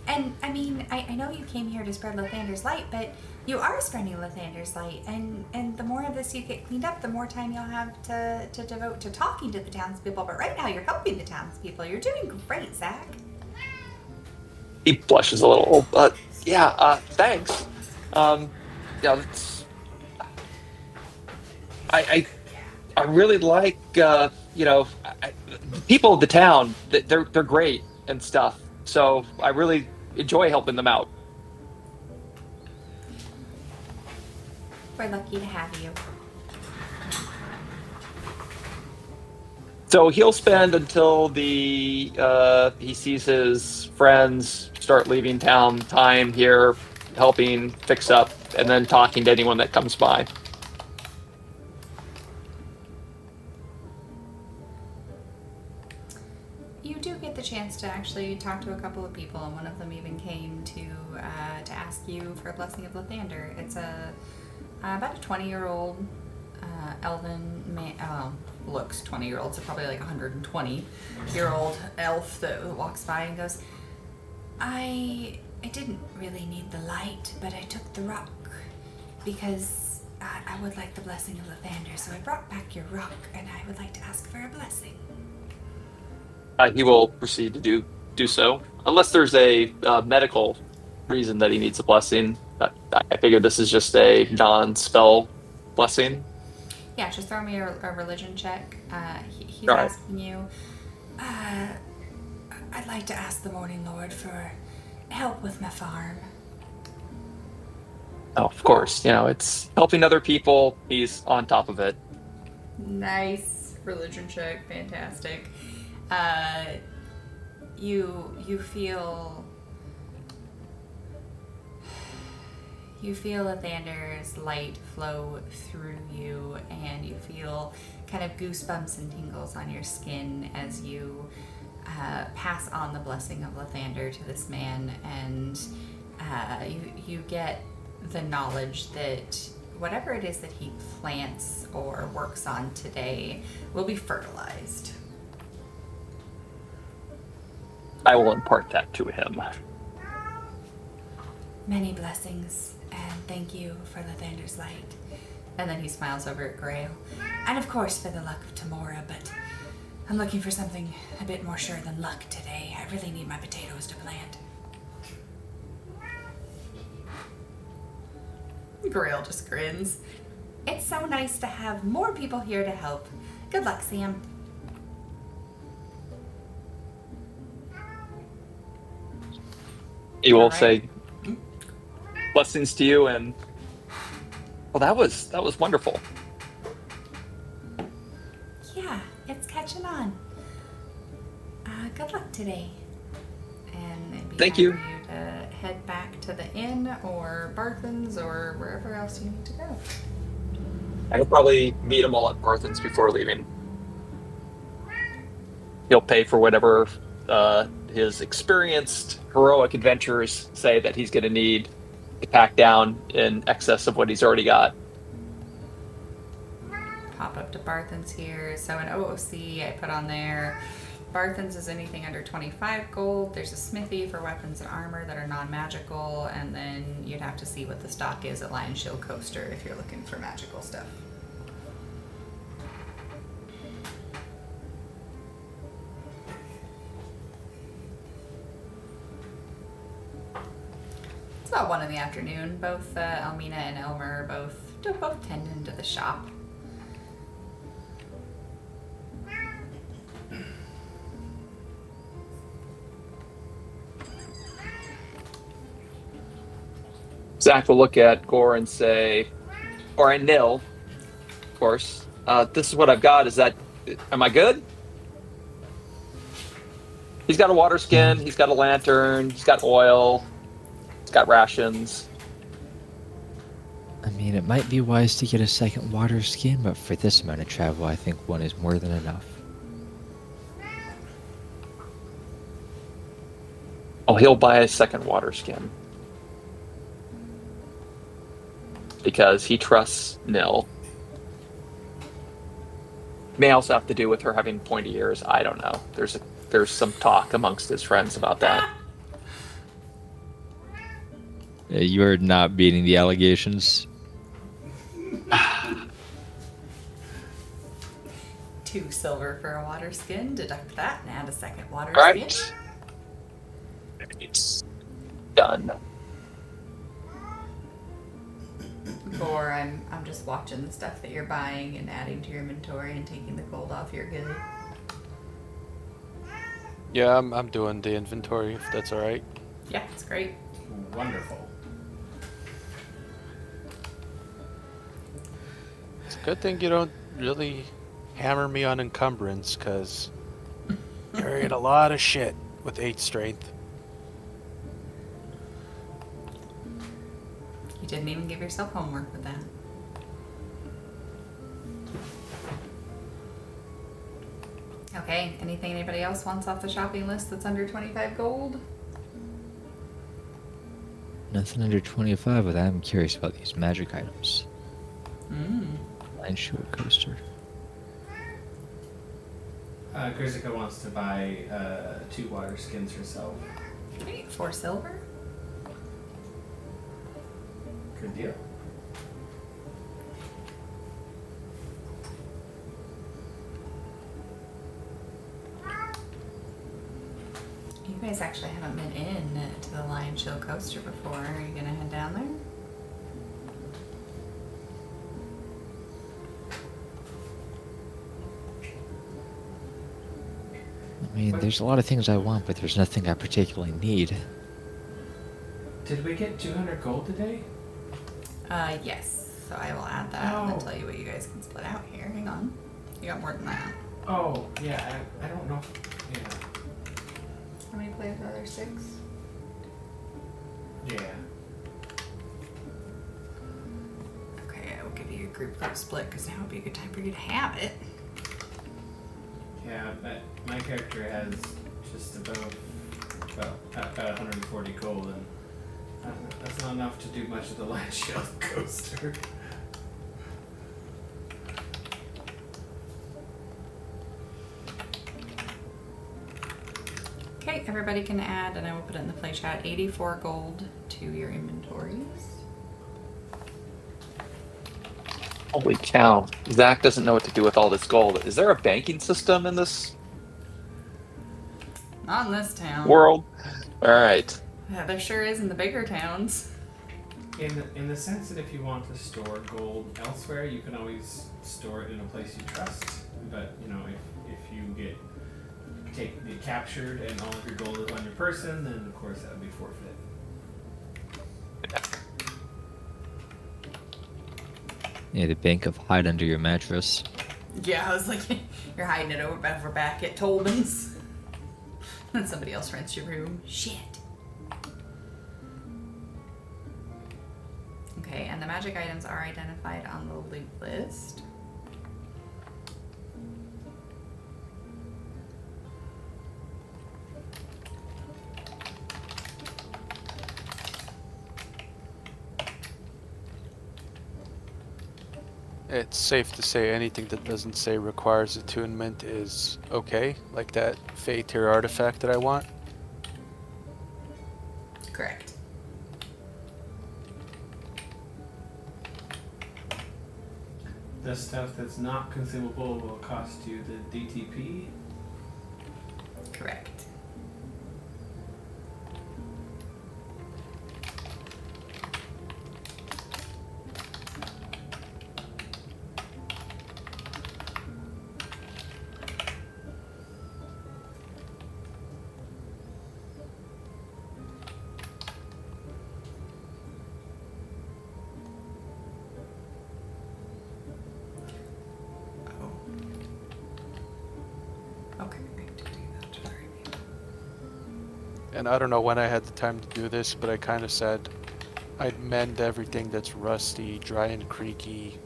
And I mean, I know you came here to spread Lathander's light, but you are spreading Lathander's light, and the more of this you get cleaned up, the more time you'll have to devote to talking to the townspeople. But right now you're helping the townspeople. You're doing great, Zach. He blushes a little, but thanks. That's. I really like people of the town. They're great and stuff. So I really enjoy helping them out. We're lucky to have you. So he'll spend until he sees his friends start leaving town time here, helping fix up, and then talking to anyone that comes by. You do get the chance to actually talk to a couple of people, and one of them even came to ask you for a blessing of Lathander. It's about a 20-year-old elven man. Looks 20-year-old, so probably like a 120-year-old elf that walks by and goes, I didn't really need the light, but I took the rock because I would like the blessing of Lathander, so I brought back your rock, and I would like to ask for a blessing. He will proceed to do so, unless there's a medical reason that he needs a blessing. I figure this is just a non-spell blessing. Yeah, just throw me a religion check. He's All right. asking you, I'd like to ask the Morning Lord for help with my farm. Oh, of course. It's helping other people. He's on top of it. Nice religion check, fantastic. You feel Lathander's light flow through you, and you feel kind of goosebumps and tingles on your skin as you pass on the blessing of Lathander to this man, and you get the knowledge that whatever it is that he plants or works on today will be fertilized. I will impart that to him. Many blessings, and thank you for Lathander's light. And then he smiles over at Grail. And of course for the luck of Tamora, but I'm looking for something a bit more sure than luck today. I really need my potatoes to plant. Grail just grins. It's so nice to have more people here to help. Good luck, Sam. He will All right. say blessings to you, and well, that was wonderful. Yeah, it's catching on. Good luck today. And it'd be Thank time you. for you to head back to the inn or Barthen's or wherever else you need to go. I could probably meet them all at Barthen's before leaving. He'll pay for whatever his experienced heroic adventurers say that he's going to need to pack down in excess of what he's already got. Pop up to Barthen's here. So in OOC, I put on there, Barthen's is anything under 25 gold. There's a smithy for weapons and armor that are non-magical, and then you'd have to see what the stock is at Lion Shield Coaster if you're looking for magical stuff. It's about 1 in the afternoon. Both Elmina and Elmer are both tending to the shop. Zach will look at Gore and say, or at Nil, of course, this is what I've got. Am I good? He's got a water skin, he's got a lantern, he's got oil, he's got rations. I mean, it might be wise to get a second water skin, but for this amount of travel, I think one is more than enough. Oh, he'll buy a second water skin. Because he trusts Nil. May also have to do with her having pointy ears. I don't know. There's some talk amongst his friends about that. You are not beating the allegations. 2 silver for a water skin. Deduct that and add a second water All right. skin. It's done. Or I'm just watching the stuff that you're buying and adding to your inventory and taking the gold off your good. Yeah, I'm doing the inventory if that's all right. Yeah, it's great. Wonderful. It's a good thing you don't really hammer me on encumbrance, because carrying a lot of shit with 8 strength. You didn't even give yourself homework with that. Okay, anything anybody else wants off the shopping list that's under 25 gold? Nothing under 25, but I'm curious about these magic items. Mm. Line show coaster. Grizzica wants to buy 2 water skins herself. Wait, 4 silver? Good deal. You guys actually haven't been in to the Lion Chill Coaster before. Are you gonna head down there? I mean, there's a lot of things I want, but there's nothing I particularly need. Did we get 200 gold today? Yes. So I will add that and then Oh. tell you what you guys can split out here. Hang on. You got more than that. Oh, yeah, I don't know. Yeah. How many players are there? 6? Yeah. Okay, I will give you a group split because now would be a good time for you to have it. Yeah, but my character has just about 140 gold, and that's not enough to do much of the Lion Shield coaster. Okay, everybody can add, and I will put it in the play chat, 84 gold to your inventories. Holy cow. Zach doesn't know what to do with all this gold. Is there a banking system in this Not in this town. world? Alright. Yeah, there sure is in the bigger towns. In the sense that if you want to store gold elsewhere, you can always store it in a place you trust. But you know, if you get captured and all of your gold is on your person, then of course that would be forfeit. Yeah, the bank of hide under your mattress. Yeah, I was like, you're hiding it over back at Tolman's. Then somebody else rents your room. Shit. Okay, and the magic items are identified on the loot list. It's safe to say anything that doesn't say requires attunement is okay, like that Fey tier artifact that I want. Correct. The stuff that's not consumable will cost you the DTP. Correct. Okay, I do that. Sorry. And I don't know when I had the time to do this, but I kind of said I'd mend everything that's rusty, dry and creaky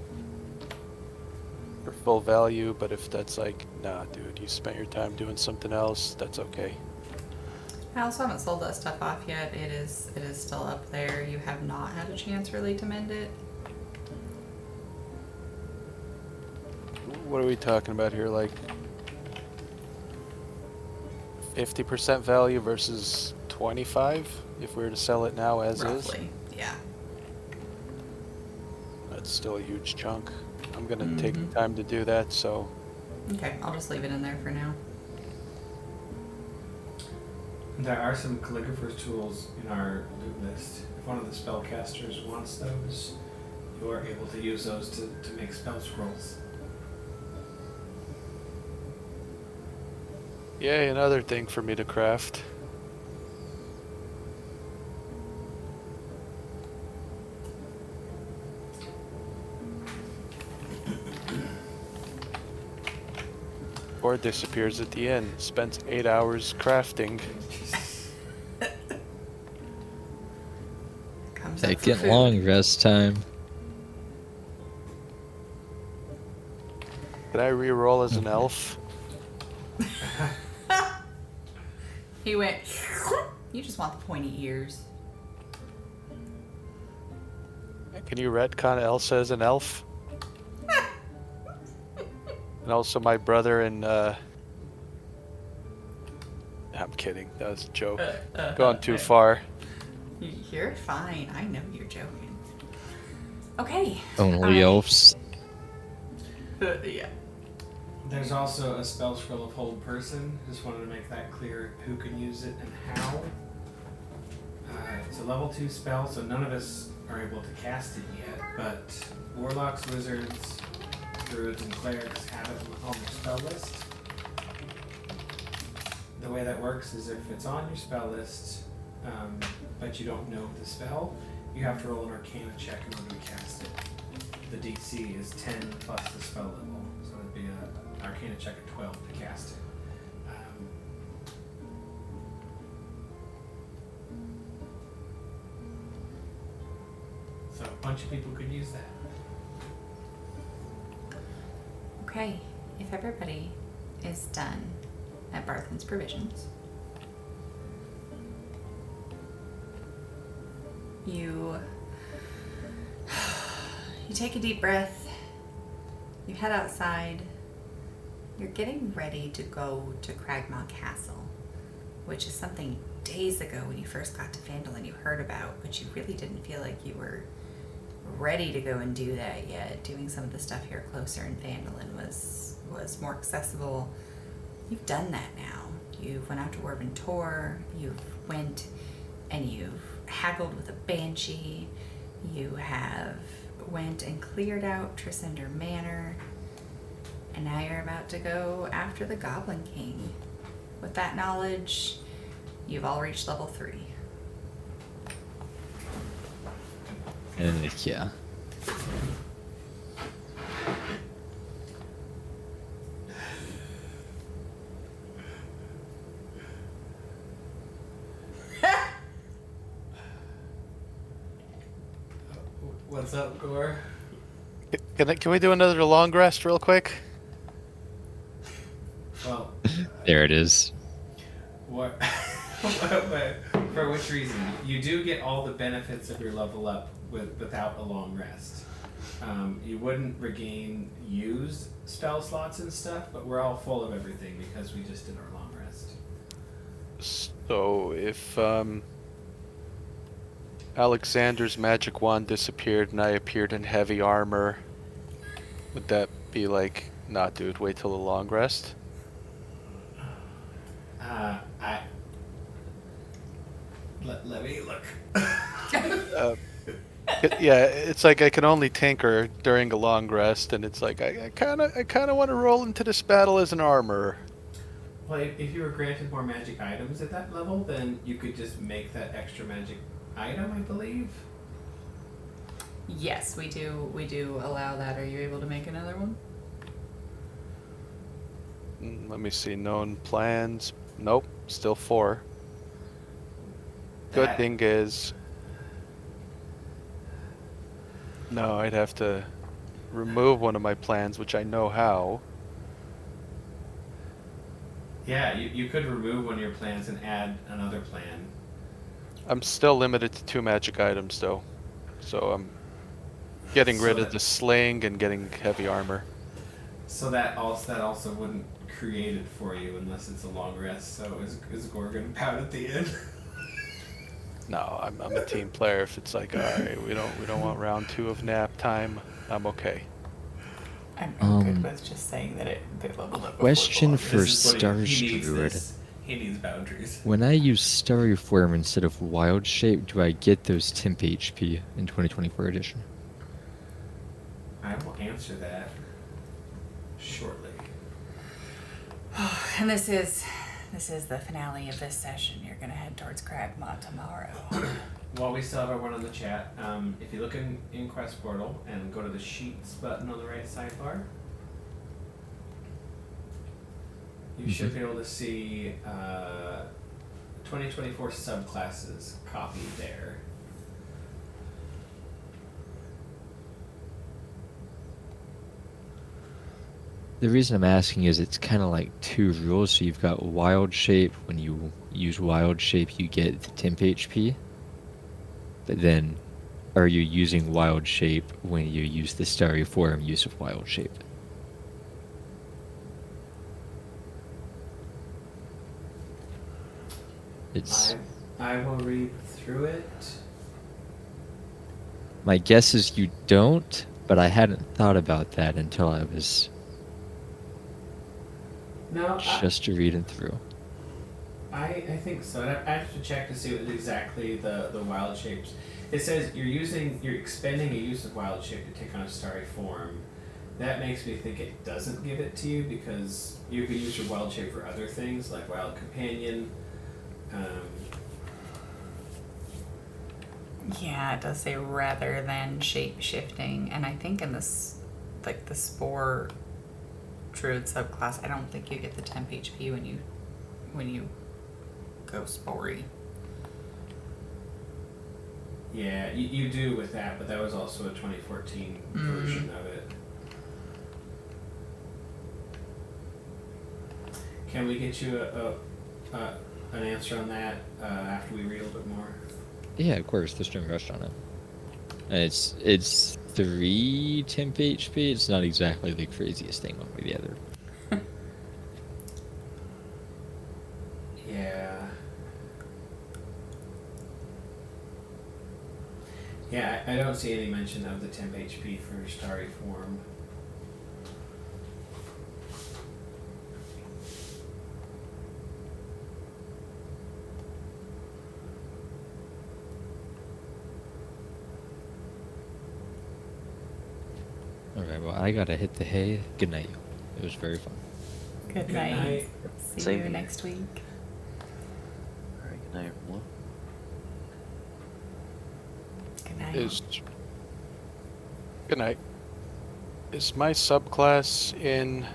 for full value, but if that's like, nah dude, you spent your time doing something else, that's okay. I also haven't sold that stuff off yet. It is still up there. You have not had a chance really to mend it. What are we talking about here, like 50% value versus 25 if we were to sell it now as is? Roughly. Yeah. That's still a huge chunk. I'm gonna take the time to do that, so Okay, I'll just leave it in there for now. There are some calligrapher's tools in our loot list. If one of the spellcasters wants those, you are able to use those to make spell scrolls. yay, another thing for me to craft. Or disappears at the end. Spends 8 hours crafting. Comes Hey, up for get food. long rest time. Can I re-roll as an elf? He went. You just want the pointy ears. Can you retcon Elsa as an elf? And also my brother and I'm kidding. That was a joke. Going too far. You're fine. I know you're joking. Okay. Only Alright. elves. Yeah. There's also a spell scroll of Hold Person. Just wanted to make that clear who can use it and how. It's a level 2 spell, so none of us are able to cast it yet, but warlocks, wizards, druids, and clerics have it on their spell list. The way that works is if it's on your spell list, but you don't know the spell, you have to roll an Arcana check in order to cast it. The DC is 10 plus the spell level, so it'd be an Arcana check of 12 to cast it. So a bunch of people could use that. Okay. If everybody is done at Barthen's provisions, you take a deep breath, you head outside, you're getting ready to go to Cragmaw Castle, which is something days ago when you first got to Phandalin you heard about, but you really didn't feel like you were ready to go and do that yet. Doing some of the stuff here closer in Phandalin was more accessible. You've done that now. You've went out to Werben Tor, you've went and you've haggled with a banshee, you have went and cleared out Trisender Manor, and now you're about to go after the Goblin King. With that knowledge, you've all reached level 3. And yeah. What's up, Gore? Can we do another long rest real quick? Well, There it is. what? For which reason? You do get all the benefits of your level up without a long rest. You wouldn't regain used spell slots and stuff, but we're all full of everything because we just did our long rest. So if Alexander's magic wand disappeared and I appeared in heavy armor, would that be like, nah, dude, wait till the long rest? Let me look. Yeah, it's like I can only tinker during a long rest, and it's like I kind of want to roll into this battle as an armor. Well, if you were granted more magic items at that level, then you could just make that extra magic item, I believe. Yes, we do allow that. Are you able to make another one? Let me see, known plans. Nope, still 4. Good That- thing is, no, I'd have to remove one of my plans, which I know how. Yeah, you could remove one of your plans and add another plan. I'm still limited to 2 magic items, though, so I'm getting rid of the sling and getting heavy armor. So that also wouldn't create it for you unless it's a long rest. So is Gorgon pout at the end? No, I'm a team player. If it's like, all right, we don't want round 2 of nap time, I'm okay. I'm good with just saying that they leveled up. Question for This is what Star he needs Druid. this. He needs boundaries. When I use Starry Form instead of Wild Shape, do I get those temp HP in 2024 edition? I will answer that shortly. And this is the finale of this session. You're gonna head towards Cragmaw tomorrow. While we still have everyone on the chat, if you look in Quest Portal and go to the Sheets button on the right sidebar, You should be able to see 2024 subclasses copied there. The reason I'm asking is it's kind of like two rules. So you've got wild shape. When you use wild shape, you get the temp HP. But then, are you using wild shape when you use the styrofoam use of wild shape? It's I will read through it. my guess is you don't, but I hadn't thought about that until I was No, just reading through. I think so. I have to check to see what exactly the wild shapes. It says you're expending a use of wild shape to take on a starry form. That makes me think it doesn't give it to you because you could use your wild shape for other things like wild companion. Yeah, it does say rather than shape shifting, and I think in this, like the spore druid subclass, I don't think you get the temp HP when you go spory. Yeah, you do with that, but that was also a 2014 version of it. Can we get you an answer on that after we read a little bit more? Yeah, of course. There's no rush on it. And it's 3 temp HP. It's not exactly the craziest thing one way or the other. Yeah. Yeah, I don't see any mention of the temp HP for starry form. Alright, well, I gotta hit the hay. Good night. It was very fun. Good Good night. night. See Same you here. next week. Alright, good night, everyone. Good night. Good night. Is my subclass in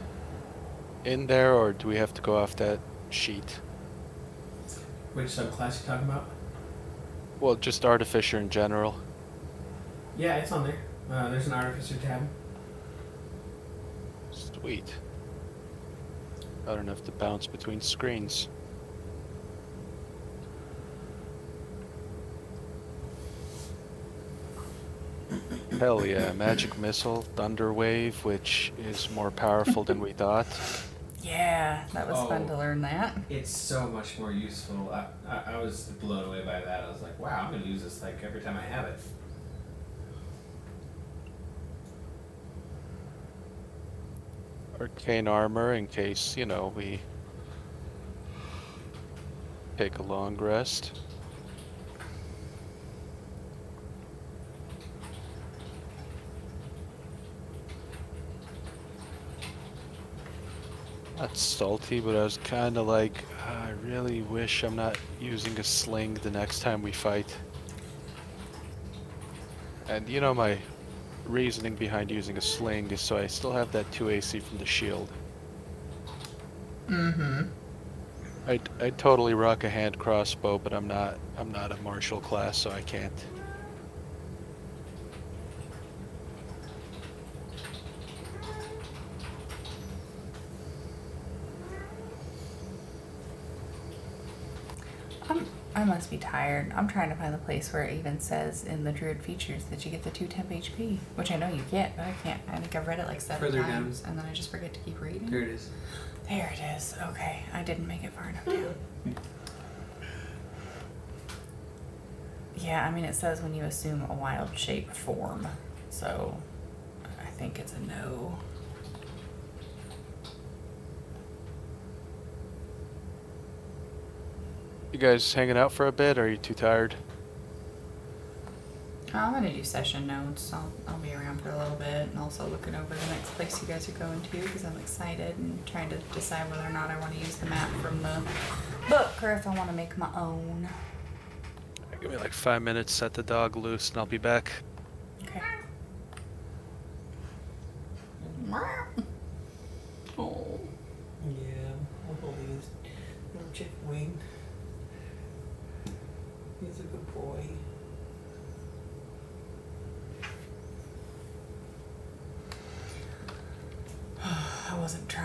there, or do we have to go off that sheet? Which subclass you talking about? Well, just artificer in general. Yeah, it's on there. There's an artificer tab. Sweet. I don't have to bounce between screens. Hell yeah, magic missile, thunder wave, which is more powerful than we thought. Yeah, that was fun Oh. to learn that. It's so much more useful. I was blown away by that. I was like, wow, I'm gonna use this like every time I have it. Arcane armor in case, we take a long rest. Not salty, but I was kind of like, I really wish I'm not using a sling the next time we fight. And my reasoning behind using a sling is so I still have that 2 AC from the shield. Mm-hmm. I'd totally rock a hand crossbow, but I'm not a martial class, so I can't. I must be tired. I'm trying to find the place where it even says in the druid features that you get the 2 temp HP, which I know you get, but I can't. I think I've read it like 7 Further down. times, and then I just forget to keep reading. There it is. There it is. Okay, I didn't make it far enough down. Yeah, I mean, it says when you assume a wild shape form, so I think it's a no. You guys hanging out for a bit, or are you too tired? I'm gonna do session notes. I'll be around for a little bit, and also looking over the next place you guys are going to because I'm excited and trying to decide whether or not I want to use the map from the book or if I want to make my own. Give me like 5 minutes, set the dog loose, and I'll be back. Okay. Oh. Yeah, I'm holding his little chick wing. He's a good boy. I wasn't trying.